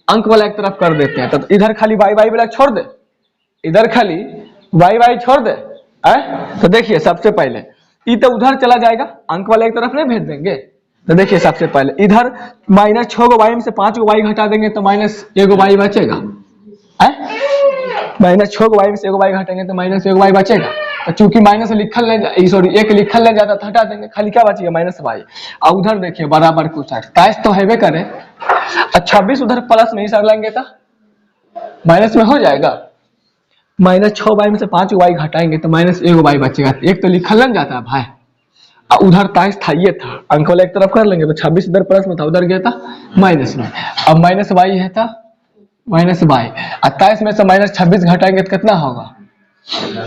अंक वाला एक तरफ कर देते हैं, तो इधर खाली वाई वाई वाला छोड़ दे, इधर खाली वाई वाई छोड़ दे। तो देखिए सबसे पहले ई तो उधर चला जाएगा, अंक वाला एक तरफ नहीं भेज देंगे। तो देखिए सबसे पहले इधर -6 वाई में से 5 वाई घटा देंगे तो -1 वाई बचेगा। -6 वाई में से 1 वाई घटाएंगे तो -1 वाई बचेगा। तो चूंकि माइनस लिखल नहीं, सॉरी एक लिखल नहीं जाता, हटा देंगे, खाली क्या बचेगा -वाई। और उधर देखिए बराबर कुछ काश तो है करे। 26 उधर प्लस में ही सर लेंगे तो माइनस में हो जाएगा। -6 वाई में से 5 वाई घटाएंगे तो -1 वाई बचेगा। एक तो लिखल नहीं जाता भाई, और उधर ताइस था, ये था अंक वाला एक तरफ कर लेंगे। तो 26 इधर प्लस में था, उधर गया था माइनस में। अब -वाई है था -वाई, 28 में से -26 घटाएंगे तो कितना होगा,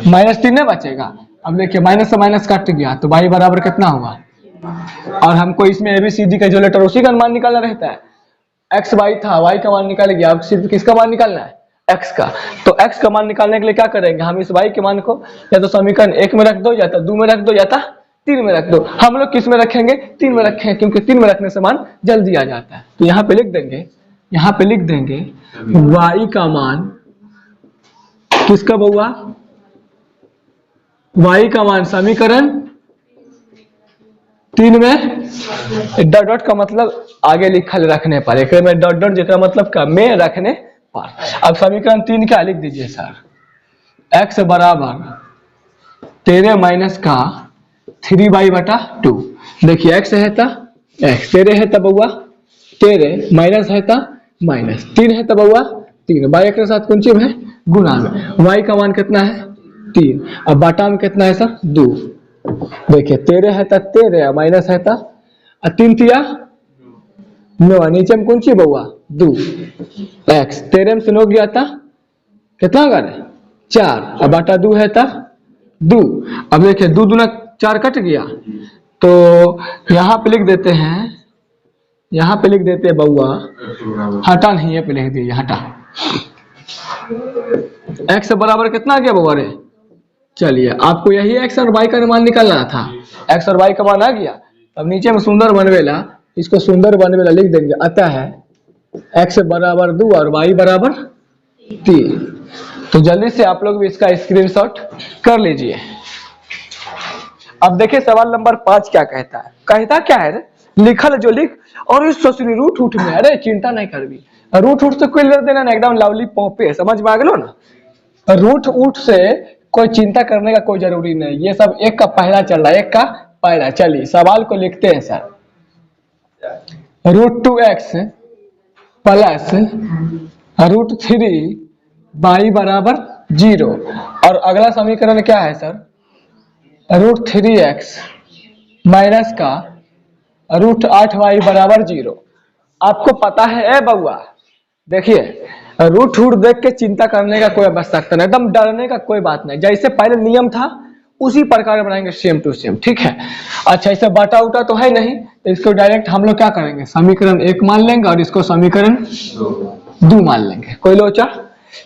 -3 नहीं बचेगा। अब देखिए माइनस से माइनस कट गया तो वाई बराबर कितना होगा। और हमको इसमें एबीसीडी का जो लेटर उसी का मान निकालना रहता है। एक्स वाई था, वाई का मान निकाल गया, अब सिर्फ किसका मान निकालना है, एक्स का। तो एक्स का मान निकालने के लिए क्या करेंगे, हम इस वाई के मान को या तो समीकरण 1 में रख दो, या तो 2 में रख दो, या तो 3 में रख दो। हम लोग किस में रखेंगे, 3 में रखेंगे, क्योंकि 3 में रखने से मान जल्दी आ जाता है। तो यहाँ पे लिख देंगे, यहाँ पे लिख देंगे वाई का मान, किसका बउआ, वाई का मान समीकरण 3 में डॉट डॉट का मतलब आगे लिखल रखने पर, एक में डॉट डॉट जिसका मतलब का में रखने पर। अब समीकरण 3 क्या लिख दीजिए सर, एक्स बराबर 13 माइनस का 3y/2। देखिए एक्स है था एक्स, 13 है तब बउआ 13, माइनस है था माइनस, 3 है तब बउआ 3, वाई के साथ कौन चीज है, गुणा में। वाई का मान कितना है 3, अब बाटा में कितना है सर 2। देखिए 13 है था 13, माइनस है था 3 तिया 9, नीचे में कौन सी बउआ 2। एक्स 13 में से 9 गया था कितना होगा 4, अब बाटा 2 है था 2। अब देखिए 2 दूना 4 कट गया, तो यहाँ पे लिख देते हैं, यहाँ पे लिख देते हैं बउआ, हटा नहीं है पे लिख दीजिए हटा। एक्स बराबर कितना आ गया बउआ रे, चलिए आपको यही एक्स और वाई का मान निकालना था। एक्स और वाई का मान आ गया, अब नीचे में सुंदर बनवेला, इसको सुंदर बनवेला लिख देंगे। अतः है एक्स बराबर 2 और वाई बराबर 3। तो जल्दी से आप लोग भी इसका स्क्रीनशॉट कर लीजिए। अब देखिए सवाल नंबर 5 क्या कहता है, कहता क्या है रे? लिखल जो लिख और इस सोचनी रूट उठ में, अरे चिंता नहीं करबी, रूट उठ से कोई लेना देना ना, एकदम लवली पॉपे, समझ में आ गलो ना। रूट उठ से कोई चिंता करने का कोई जरूरी नहीं, ये सब एक का पहला चल रहा है, एक का पहला। चलिए सवाल को लिखते हैं सर, √2x प्लस √3y बराबर 0। और अगला समीकरण क्या है सर, √3x माइनस का √8y बराबर 0। आपको पता है ए बउआ, देखिए रूट उठ देख के चिंता करने का कोई आवश्यकता नहीं, एकदम डरने का कोई बात नहीं, जैसे पहले नियम था उसी प्रकार बनाएंगे, सेम टू सेम, ठीक है। अच्छा इसे बाटा उटा तो है नहीं, तो इसको डायरेक्ट हम लोग क्या करेंगे, समीकरण 1 मान लेंगे और इसको समीकरण 2 मान लेंगे, कोई लोचा।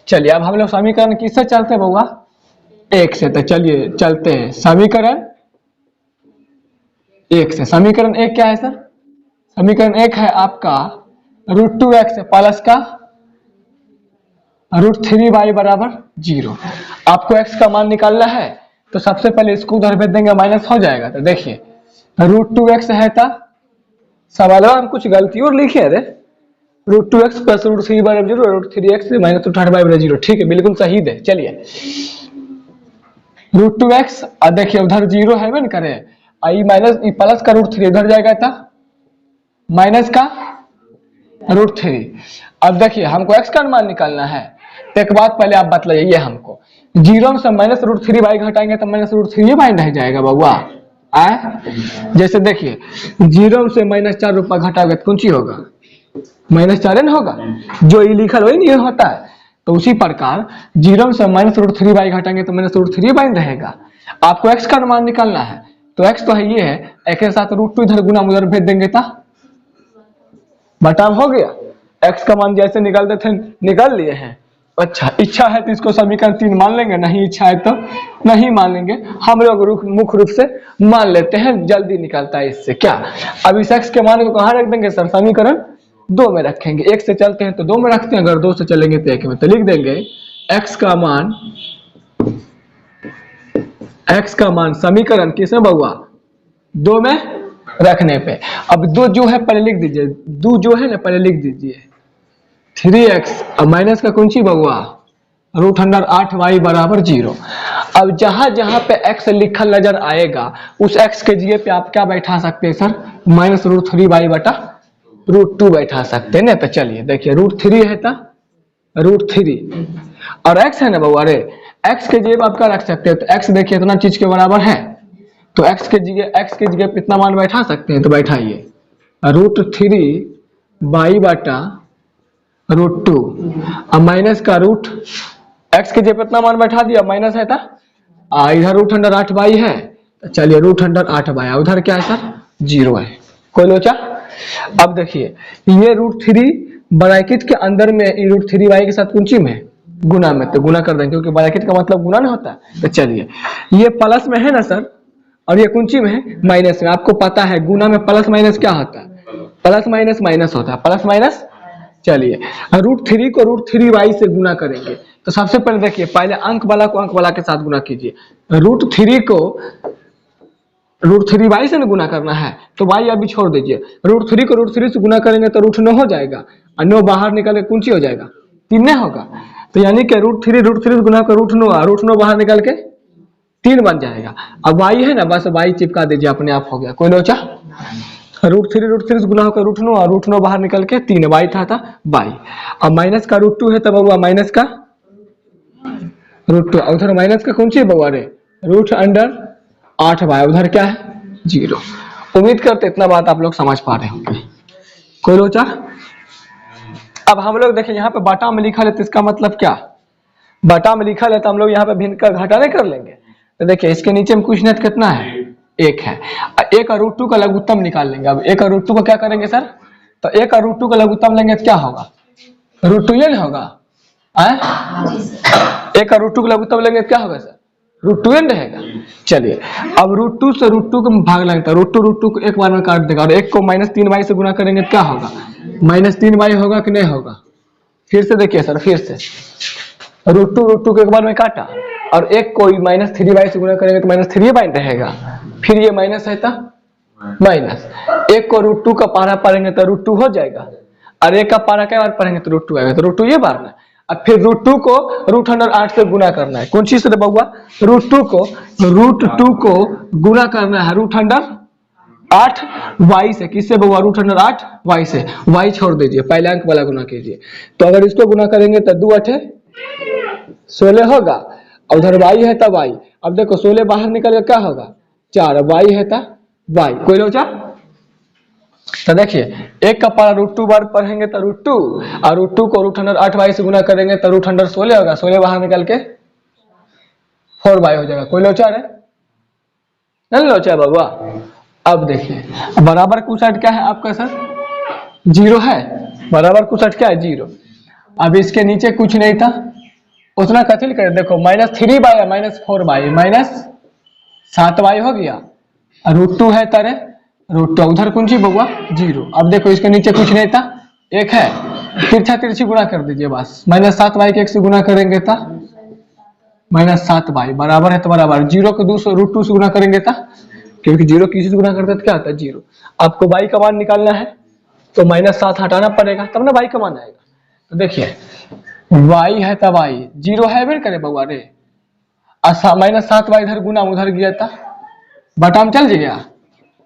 चलिए अब हम लोग समीकरण किससे चलते हैं बउआ, 1 से। तो चलिए चलते हैं समीकरण 1 से। समीकरण 1 क्या है सर, समीकरण 1 है आपका √2x प्लस का √3y बराबर 0। आपको x का मान निकालना है, तो सबसे पहले इसको उधर भेज देंगे, माइनस हो जाएगा। तो देखिए √2x है था, सवाल में कुछ गलती और लिखे है रे, √2x प्लस √3 बराबर 0, √3x माइनस √8y बराबर 0, ठीक है बिल्कुल सही दे। चलिए √2x और देखिए उधर 0 है ना करे, आई माइनस प्लस का √3 उधर जाएगा था माइनस का √3। अब देखिए हमको x का मान निकालना है, तो एक बात पहले आप बतलाइए हमको, 0 से माइनस √3y घटाएंगे तो माइनस √3y रह जाएगा बउआ। जैसे देखिए 0 से -4 रुपया घटाओगे तो कौन सी होगा, -4 न होगा, जो ये लिखल वही नहीं होता है। तो उसी प्रकार 0 से माइनस √3y घटाएंगे तो माइनस √3y रहेगा। आपको x का मान निकालना है, तो x तो है ये है, एक के साथ √2 इधर गुना उधर भेज देंगे था बटा हो गया। x का मान जैसे निकालते थे निकाल लिए हैं, अच्छा, इच्छा है तो इसको समीकरण 3 मान लेंगे, नहीं इच्छा है तो नहीं मान लेंगे। हम लोग मुख्य रूप से मान लेते हैं, जल्दी निकलता है इससे क्या। अब इस x के मान को कहाँ रख देंगे सर? समीकरण 2 में रखेंगे। 1 से चलते हैं तो 2 में रखते हैं, अगर 2 से चलेंगे तो 1 में। तो लिख देंगे x का मान समीकरण किसमें बउआ? 2 में रखने पे। अब 2 जो है पहले लिख दीजिए, 2 जो है ना पहले लिख दीजिए 3x और माइनस का कुंची बउआ √8y बराबर 0। अब जहां जहां पे x लिखल नजर आएगा उस x के जगह पे आप क्या बैठा सकते हैं सर? -√3y बटा √2 बैठा सकते हैं ना। तो चलिए देखिए √3 है था √3 और x है ना बउआ रे, x के जगह आप क्या रख सकते हैं? तो x देखिए इतना चीज के बराबर है, तो x के जगह पे इतना मान बैठा सकते हैं। तो बैठाइए √3y बटा √2 अब माइनस का रूट x के जगह पे इतना मान बैठा दिया, माइनस है था इधर √8y है। तो चलिए √8y, उधर क्या है सर? 0 है। कोई लोचा? अब देखिए ये √3 ब्रैकेट के अंदर में √3y के साथ कुंची में गुना में, तो गुना कर देंगे क्योंकि ब्रैकेट का मतलब गुना नहीं होता है। तो चलिए ये प्लस में है ना सर, और ये कुंची में है माइनस में। आपको पता है गुना में प्लस माइनस क्या होता है? प्लस माइनस माइनस होता है, प्लस माइनस। चलिए √3 को √3y से गुना करेंगे। तो सबसे पहले देखिए पहले अंक वाला को अंक वाला के साथ गुना कीजिए। √3 को √3y से ना गुना करना है, तो y अभी छोड़ दीजिए। √3 को √3 से गुना करेंगे तो √9 हो जाएगा, और 9 बाहर निकल के कुंची हो जाएगा 3 होगा। तो यानी कि √3 से गुना कर √9 बाहर निकल के 3 बन जाएगा। अब y है ना, बस y चिपका दीजिए, अपने आप हो गया। कोई लोचा? √3 से गुना होकर √9 और √9 बाहर निकल के 3 y था y। अब माइनस का √2 है, तब हुआ माइनस का √2, उधर माइनस का कौन सी है बउआ रे? √8y, उधर क्या है? 0। उम्मीद करते इतना बात आप लोग समझ पा रहे होंगे। कोई लोचा? अब हम लोग देखिए यहाँ पे बाटा में लिखा है, तो इसका मतलब क्या? बाटा में लिखा है तो हम लोग यहाँ पे भिन्न का घटा नहीं कर लेंगे। तो देखिए इसके नीचे में कुछ नहीं कितना है? 1 है। 1 और √2 का लघुत्तम निकाल लेंगे। अब 1 और √2 को क्या करेंगे सर? तो 1 और √2 का लघुत्तम लेंगे तो क्या होगा? √2 ये नहीं होगा? 1 और √2 का लघुत्तम लेंगे तो क्या होगा सर? √2 रहेगा। चलिए अब √2 से √2 को भाग लगता है, √2 को एक बार में काट देगा, और 1 को -3y से गुना करेंगे तो क्या होगा? -3y होगा कि नहीं होगा? फिर से देखिए सर, फिर से √2 को एक बार में काटा, और 1 को -3y से गुना करेंगे तो -3y रहेगा। फिर ये माइनस है था माइनस, 1 को √2 का पारा पढ़ेंगे तो √2 हो जाएगा, और 1 का पारा क्या बार पढ़ेंगे तो √2 आएगा। तो √2 ये बार ना, अब फिर √2 को √8 से गुना करना है। कौन चीज से बउआ? √2 को गुना करना है √8y से। किससे बउआ? √8y से। y छोड़ दीजिए, पहले अंक वाला गुना कीजिए। तो अगर इसको गुना करेंगे तो 2 8 16 होगा, और उधर y है तब y। अब देखो 16 बाहर निकल के क्या होगा? 4, y है तब y। कोई लोचा? तो देखिए 1 का पारा √2 बार पढ़ेंगे तो √2, और √2 को √8y से गुना करेंगे तो √16 होगा, 16 बाहर निकल के 4y हो जाएगा। कोई लोचा है? नहीं लोचा बाबा। अब देखिए बराबर कुछ साइड क्या है आपका सर? 0 है। बराबर कुछ साइड क्या है? 0। अब इसके नीचे कुछ नहीं था, उतना कथिल कर देखो, -3y या -4y, -7y हो गया, √2 है तारे √2, उधर कौन सी बउआ? 0। अब देखो इसके नीचे कुछ नहीं था, 1 है, तिरछा तिरछी गुना कर दीजिए बस। -7y के 1 से गुना करेंगे था -7y बराबर है तो बराबर 0 को √2 से गुना करेंगे था, क्योंकि 0 किसी से गुना करते तो क्या होता है? 0। आपको y का मान निकालना है तो -7 हटाना पड़ेगा, तब ना y का मान आएगा। तो देखिए y है तब y 0 है बेर करे बउआ रे, -7y इधर गुना उधर गया था, बटाम चल गया।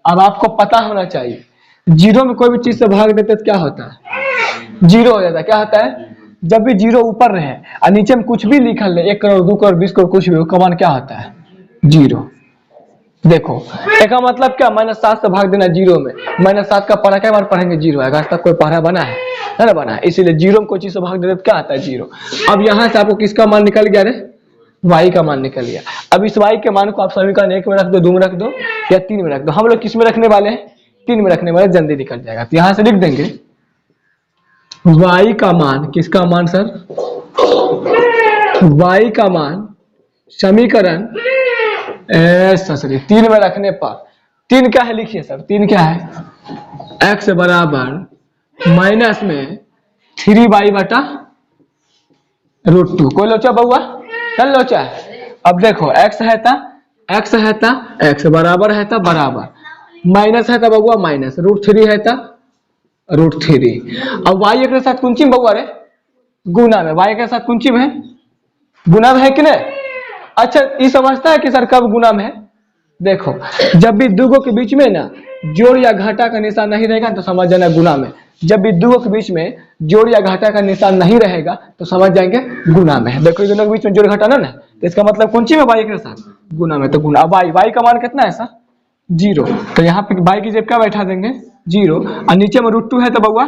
अब आपको पता होना चाहिए 0 में कोई भी चीज से भाग देते तो क्या होता है? 0 हो जाता है। क्या होता है? जब भी 0 ऊपर रहे और नीचे में कुछ भी लिखल रहे, 1 करोड़ 2 करोड़ 20 करोड़ कुछ भी, उसका मान क्या होता है? 0। देखो एक का मतलब क्या? -7 से भाग देना 0 में। -7 का पढ़ा क्या बार पढ़ेंगे? 0 आएगा। आज तक कोई पढ़ा बना है ना? बना है। इसीलिए 0 में कोई चीज से भाग देते तो क्या आता है? 0। अब यहाँ से आपको किसका मान निकल गया रे? y का मान निकल गया। अब इस y के मान को आप समीकरण 1 में रख दो, 2 में रख दो, या 3 में रख दो। हम लोग किस में रखने वाले हैं? 3 में रखने वाले, जल्दी निकल जाएगा। तो यहाँ से लिख देंगे y का मान, किसका मान सर? y का मान समीकरण सर 3 में रखने पर 3 क्या है लिखिए सर, 3 क्या है, x बराबर माइनस में 3y बटा √2। कोई लोचा बउआ, चल लोचा है। अब देखो x है था x बराबर है था बराबर, माइनस है था बउआ माइनस, √3 है था √3। अब y के साथ कुंची में बउआ रे गुना में, y के साथ कुंची में है गुना में है कि नहीं। अच्छा ये समझता है कि सर कब गुना में है, देखो जब भी दुगो के बीच में ना जोड़ या घाटा का निशान नहीं रहेगा तो समझ जाना गुना में, जब भी दुगो के बीच में जोड़ या घाटा का निशान नहीं रहेगा तो समझ जाएंगे गुना में है। देखो दोनों के बीच में जोड़ घाटा ना तो इसका मतलब कौन सी में y के साथ गुना में, तो गुना। अब y का मान कितना है सर 0, तो यहाँ पे y की जगह क्या बैठा देंगे 0, और नीचे में √2 है तो बउआ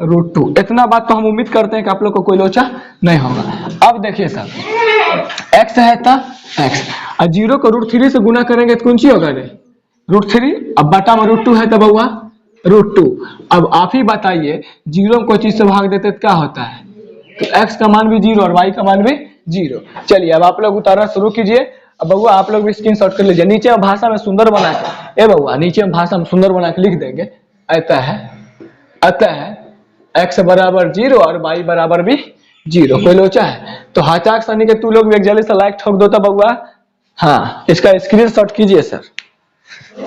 √2। इतना बात तो हम उम्मीद करते हैं कि आप लोग को कोई लोचा नहीं होगा। अब देखिए सर x है था x और 0 को √3 से गुना करेंगे तो कौन सी होगा रे √3, अब बटा में √2 है तो बउआ √2। अब आप ही बताइए 0 को चीज से भाग देते तो क्या होता है, तो x का मान भी 0 और y का मान भी 0। चलिए अब आप लोग उतारना शुरू कीजिए। अब बउआ आप लोग भी स्क्रीनशॉट कर लीजिए, नीचे में भाषा में सुंदर बना के, ए बउआ नीचे में भाषा में सुंदर बना के लिख देंगे। अतः है x बराबर 0 और y बराबर भी 0। कोई लोचा है तो हाचाक सनी के तू लोग भी एक जल्दी से लाइक ठोक दो तो बउआ, हाँ इसका स्क्रीनशॉट कीजिए सर।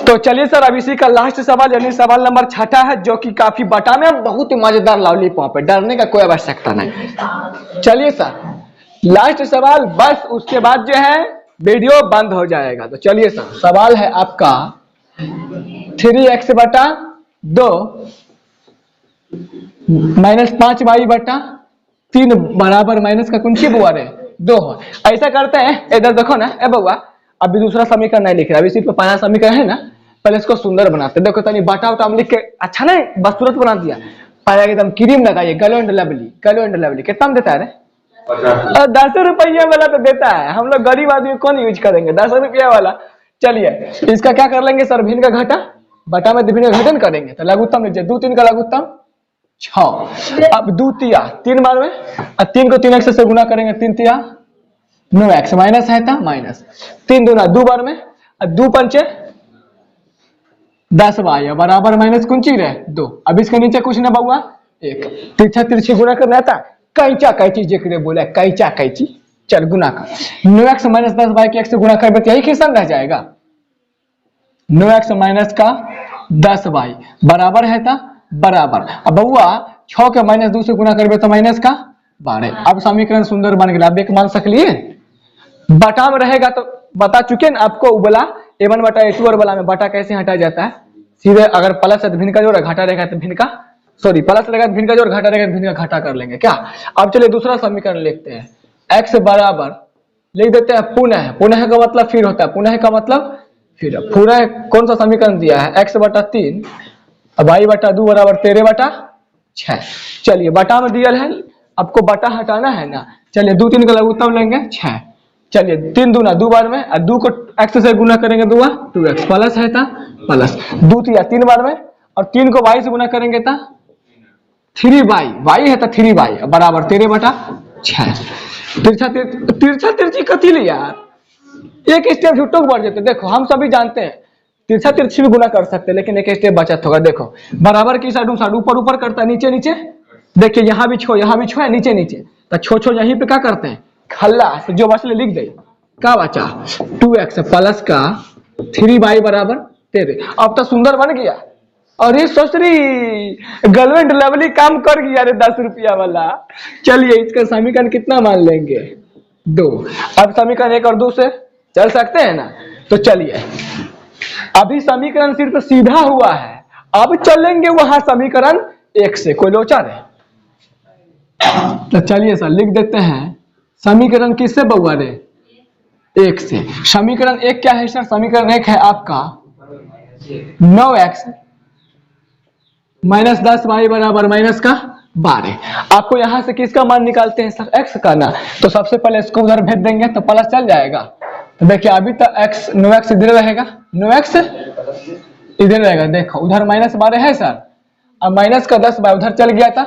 तो चलिए सर अब इसी का लास्ट सवाल यानी सवाल नंबर 6 है, जो कि काफी बटा में बहुत ही मजेदार लॉलीपॉप है, डरने का कोई आवश्यकता नहीं। चलिए सर लास्ट सवाल, बस उसके बाद जो है वीडियो बंद हो जाएगा। तो चलिए सर सवाल है आपका 3x बटा 2 माइनस 5y बटा 3 बराबर माइनस का कुंची बुआ रे 2 हो। ऐसा करते हैं, इधर देखो ना ए बउआ, अभी दूसरा समीकरण नहीं लिख रहा, अभी सिर्फ पहला समीकरण है ना, पहले इसको सुंदर बनाते हैं। देखो तनी बाटा उटा लिख के अच्छा नहीं बदसूरत बना दिया, पहले एकदम क्रीम लगाइए, गलो एंड लवली कितना में देता है रे 10 रुपया वाला तो देता है, हम लोग गरीब आदमी कौन यूज करेंगे 10 रुपया वाला। चलिए इसका क्या कर लेंगे सर, भिन्न का घटा बटा में भिन्न का घटन करेंगे तो लघुत्तम लीजिए, 2 3 का लघुत्तम 6। अब 2 तिया 3 बार में, और 3 को 3x से गुना करेंगे 3 तिया 9x माइनस है था माइनस 3 दूना 2 बार में, और 2 पंचे 10y बराबर माइनस कुंची रहे 2। अब इसके नीचे कुछ ना बउआ 1, तिरछा तिरछी गुना करना था, कैचा कैची जेकरे बोला कैचा कैची, चल गुना कर 9x माइनस 10y के x से गुना करबे तो यही किसान रह जाएगा, 9x माइनस का 10y बराबर है था बराबर। अब बउआ 6 के माइनस 2 से गुना करबे तो माइनस का 12। अब समीकरण सुंदर बन गया, अब एक मान सकलिए बटा में रहेगा तो बता चुके ना आपको, उबला a1 बटा a2 और बला में बटा कैसे हटा जाता है, सीधे अगर प्लस है तो भिन्न का जोड़, घाटा रहेगा तो भिन्न का प्लस रहेगा तो भिन्न का जोड़, घाटा रहेगा तो भिन्न का घाटा कर लेंगे क्या। अब चलिए दूसरा समीकरण लिखते हैं, x बराबर लिख देते हैं पुनः, पुनः का मतलब फिर होता है, पुनः का मतलब फिर, पुनः कौन सा समीकरण दिया है x बटा 3 y बटा 2 बराबर 13 बटा 6। चलिए बटा में दिया है, आपको बटा हटाना है ना, चलिए 2 3 का लघुत्तम लेंगे 6। चलिए 3 दूना 2 बार में, और 2 को x से गुना करेंगे 2x प्लस है था प्लस 2 तिया 3 बार में, और 3 को y से गुना करेंगे था 3y है था 3y बराबर 13 बटा 6। तिरछा तिरछी कथी ले यार, एक स्टेप झुट्टो बढ़ जाते। देखो हम सभी जानते हैं तिरछा तिरछी भी गुना कर सकते हैं, लेकिन एक स्टेप बचत होगा। देखो बराबर की साइड ऊपर ऊपर करता है, नीचे नीचे, देखिए यहाँ भी छो है, नीचे नीचे, तो छो यहीं पे क्या करते हैं खल्ला से जो बचले लिख दे, क्या बचा 2x प्लस का 3y बराबर 13। अब तो सुंदर बन गया, और ये सोच रही गलवेंट लवली काम कर गया रे 10 रुपया वाला। चलिए इसका समीकरण कितना मान लेंगे 2। अब समीकरण 1 और 2 से चल सकते हैं ना, तो चलिए अभी समीकरण सिर्फ सीधा हुआ है, अब चलेंगे वहां समीकरण 1 से। कोई लोचा नहीं, तो चलिए सर लिख देते हैं समीकरण किससे बउआ रे 1 से। समीकरण 1 क्या है सर, समीकरण 1 है आपका 9x माइनस 10y बराबर माइनस का 12। आपको यहां से किसका मान निकालते हैं सर x का ना, तो सबसे पहले इसको उधर भेज देंगे तो प्लस चल जाएगा। तो देखिए अभी तक x 9x इधर रहेगा, 9x इधर रहेगा, देखो उधर माइनस 12 है सर, अब माइनस का 10y उधर चल गया था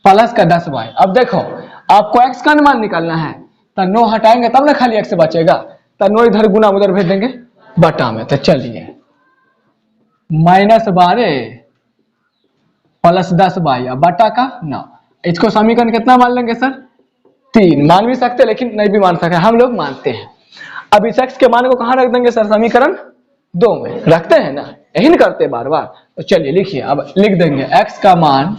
प्लस का 10y। अब देखो आपको x का अनुमान निकालना है तो 9 हटाएंगे तब ना खाली x बचेगा, तो 9 इधर गुना उधर भेज देंगे बटा में। तो चलिए -12 प्लस 10y बटा का 9, इसको समीकरण कितना मान लेंगे सर? 3 मान भी सकते लेकिन नहीं भी मान सकते, हम लोग मानते हैं। अब इस x के मान को कहां रख देंगे सर? समीकरण 2 में रखते हैं ना, यही नहीं करते बार बार। तो चलिए लिखिए, अब लिख देंगे x का मान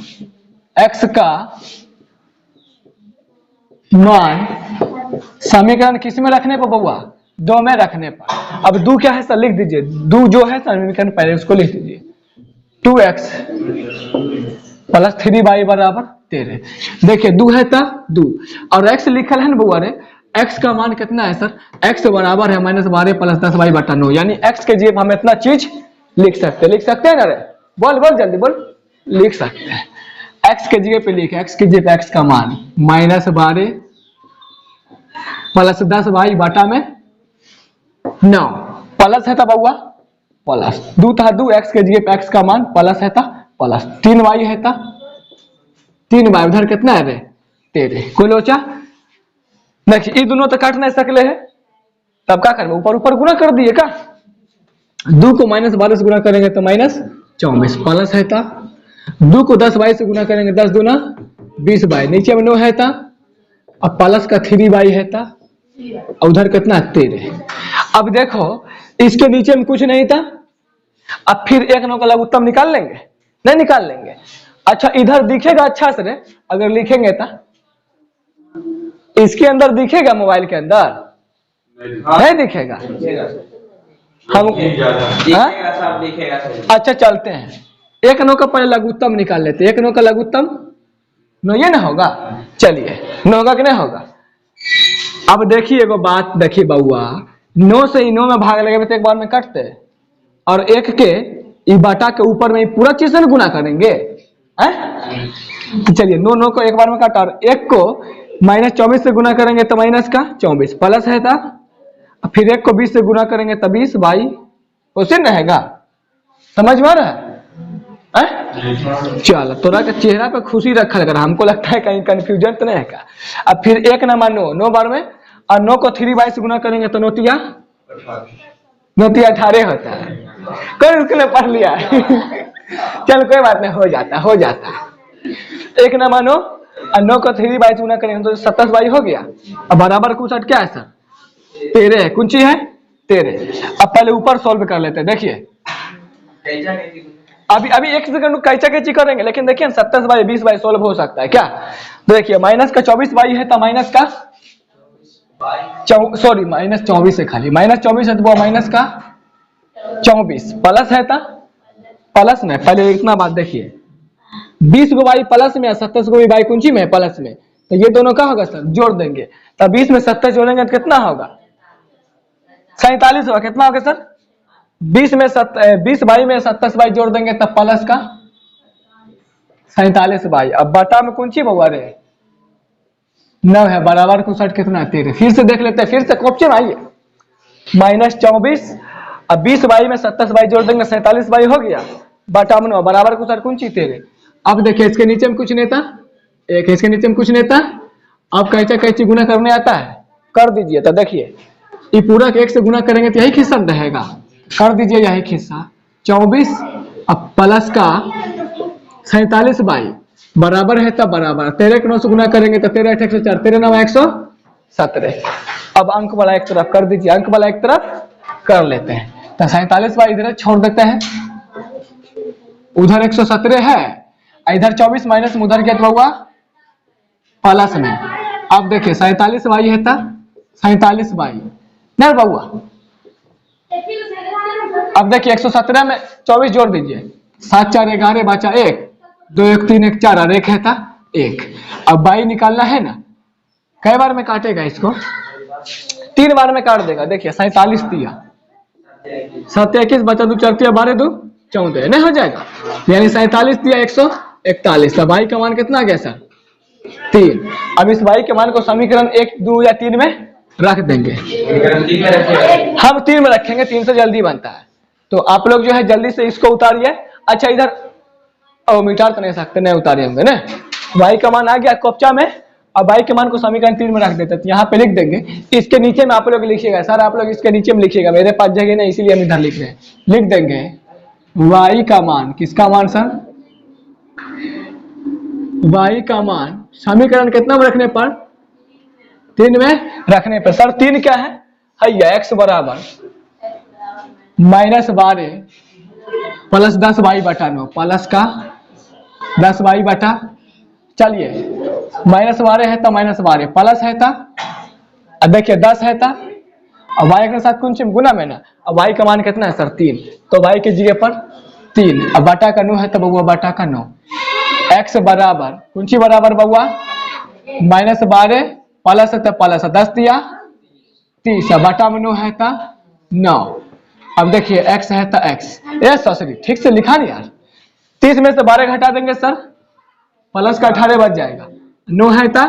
समीकरण किस में रखने पर बउआ? 2 में रखने पर। अब दो क्या है सर? लिख दीजिए, दो जो है समीकरण पहले उसको लिख दीजिए, 2x प्लस 3y बराबर 13। देखिए 2 है तो 2 और x लिखल है ना बउआ रे, x का मान कितना है सर? x बराबर है -12 प्लस 10y बटा 9, यानी x के जगह हम इतना चीज लिख सकते हैं ना रे? बोल जल्दी बोल। लिख सकते हैं, x के जगह पे लिखे, x के जगह पे x का मान -12 प्लस 10y बटा में 9, प्लस है था बउआ प्लस 2 था 2, x के जगह पे x का मान प्लस है था प्लस 3y है था 3y, उधर कितना है रे? 13। कोई लोचा? देखिए ये दोनों तो काट नहीं सकले है, तब क्या करबे? ऊपर गुना कर दिए का, 2 को -12 से गुना करेंगे तो -24 प्लस है था, 2 को 10y से गुना करेंगे 10 दूना 20y, नीचे में 9 है था, अब प्लस का 3y है था, उधर कितना 13। अब देखो इसके नीचे में कुछ नहीं था, अब फिर एक 9 का लघुत्तम निकाल लेंगे? नहीं निकाल लेंगे। अच्छा इधर दिखेगा अच्छा से रे, अगर लिखेंगे तो इसके अंदर दिखेगा, मोबाइल के अंदर नहीं दिखेगा। हम दिखेगा। अच्छा चलते हैं, 1 9 का पहले लघुत्तम निकाल लेते, 1 9 का लघुत्तम 9 ये ना होगा? चलिए 9 होगा कि नहीं होगा? अब देखिए एगो बात देखिए बउआ, 9 से 9 में भाग लगे तो एक बार में कटते, और 1 के ई बटा के ऊपर में पूरा चीज से गुना करेंगे तो चलिए 9 को एक बार में काटा, और 1 को -24 से गुना करेंगे तो माइनस का 24 प्लस है था, फिर 1 को 20 से गुना करेंगे तो 20 बाई क्वेश्चन रहेगा। समझ में आ रहा है? चलो तोरा के चेहरा पे खुशी रखा लग रहा, हमको लगता है कहीं कंफ्यूजन तो नहीं है का। अब फिर 1 ना मानो 9 बार में, और 9 को 3y से गुना करेंगे तो 9 तिया 18 होता है। कोई उसने पढ़ लिया चल कोई बात नहीं, हो जाता है। 1 ना मानो और 9 को 3y से गुना करेंगे तो 27y हो गया, अब बराबर कुछ क्या है सर? 13 है, कुंची है 13। अब पहले ऊपर सॉल्व कर लेते हैं। देखिए अभी 1 सेकंड कैचा कैची करेंगे, लेकिन देखिए 27y 20y सॉल्व हो सकता है क्या? देखिए माइनस का 24y है तो माइनस का सॉरी -24 है, खाली -24 है तो वो माइनस का 24 प्लस है था प्लस में, पहले इतना बात देखिए 20 को y प्लस में 27 को भी y कुंची में प्लस में, तो ये दोनों क्या होगा सर? जोड़ देंगे, तब 20 में 27 जोड़ेंगे तो कितना होगा? 47 होगा। कितना होगा सर? 20 y में 27y जोड़ देंगे तब प्लस का 47y, अब बटा में कुंची बउआ रे 9 है, बराबर को 60 कितना 13। फिर से देख लेते हैं, फिर से क्वेश्चन आइए, -24 अब 20y में 27y जोड़ देंगे 47y हो गया, बटा में 9 बराबर को 60 कुंची 13। अब देखिए इसके नीचे में कुछ नहीं था, एक इसके नीचे में कुछ नहीं था, अब कैचा कैची गुना करने आता है, कर दीजिए। तो देखिए ये पूरा 1 से गुना करेंगे तो यही खिस्सा रहेगा, कर दीजिए यही खिस्सा 24 अब प्लस का 47y बराबर है तब बराबर 13 के 9 से गुना करेंगे तो 13 8 104 13 9 117। अब अंक वाला एक तरफ कर दीजिए, अंक वाला एक तरफ कर लेते हैं, तो 47y इधर छोड़ देते हैं, उधर 117 है, इधर 24 माइनस में उधर क्या हुआ प्लस में। अब देखिए 47y है था 47y नहीं बउआ, अब देखिए 117 में 24 जोड़ दीजिए, 7 4 11 बचा 1 2 1 3 1 4 और 1 है था 1। अब y निकालना है ना, कई बार में काटेगा इसको? 3 बार में काट देगा। देखिए 47 दिया 7 21 बचा 2 4 12 2 14 नहीं हो जाएगा, यानी 47 दिया 141। अब y का मान कितना आ गया सर? 3। अब इस y के मान को समीकरण 1 2 या 3 में रख देंगे, हम 3 में रखेंगे, 3 से जल्दी बनता है, तो आप लोग जो है जल्दी से इसको उतारिए। अच्छा इधर मिटार तो नहीं सकते, नहीं उतारे होंगे ना, y का मान आ गया कॉपचा में अब y के मान को समीकरण 3 में रख देते, तो यहाँ पे लिख देंगे। इसके नीचे में आप लोग लिखिएगा सर, आप लोग इसके नीचे में लिखिएगा, मेरे पास जगह नहीं इसीलिए हम इधर लिख रहे हैं। लिख देंगे y का मान, किसका मान सर, y का मान समीकरण कितना में रखने पर, 3 में रखने पर। सर 3 क्या है, x बराबर -12 प्लस 10y बटा 9 प्लस का 10y बटा, चलिए -12 है तो -12 प्लस है था, अब देखिए 10 है था, अब y के साथ कौन सी गुना में ना, अब y का मान कितना है सर 3, तो y की जगह पर 3, अब बटा का 9 है तो बउआ बटा का 9, x बराबर कौन सी बराबर बउआ -12 प्लस है तो प्लस 10 दिया 30, बटा में 9 है तो 9। अब देखिए x है तो x, ये सॉरी ठीक से लिखा नहीं यार, 30 में से 12 घटा देंगे सर, प्लस का 18 बच जाएगा, 9 है तो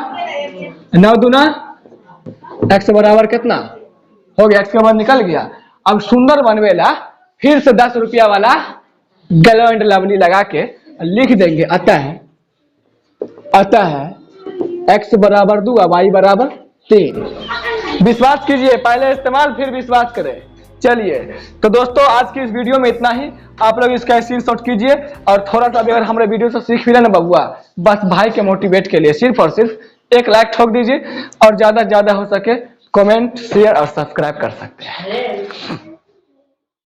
9 दूना x बराबर कितना हो गया, x के बाद निकल गया। अब सुंदर बनवेला फिर से 10 रुपया वाला गैलो एंड लवली लगा के लिख देंगे, अतः x बराबर 2 y बराबर 3। विश्वास कीजिए, पहले इस्तेमाल फिर विश्वास करें। चलिए तो दोस्तों आज की इस वीडियो में इतना ही, आप लोग इसका स्क्रीनशॉट कीजिए और थोड़ा सा भी अगर हमारे वीडियो से सीख मिला ना बबुआ, बस भाई के मोटिवेट के लिए सिर्फ और सिर्फ एक लाइक ठोक दीजिए, और ज्यादा से ज्यादा हो सके कमेंट शेयर और सब्सक्राइब कर सकते हैं।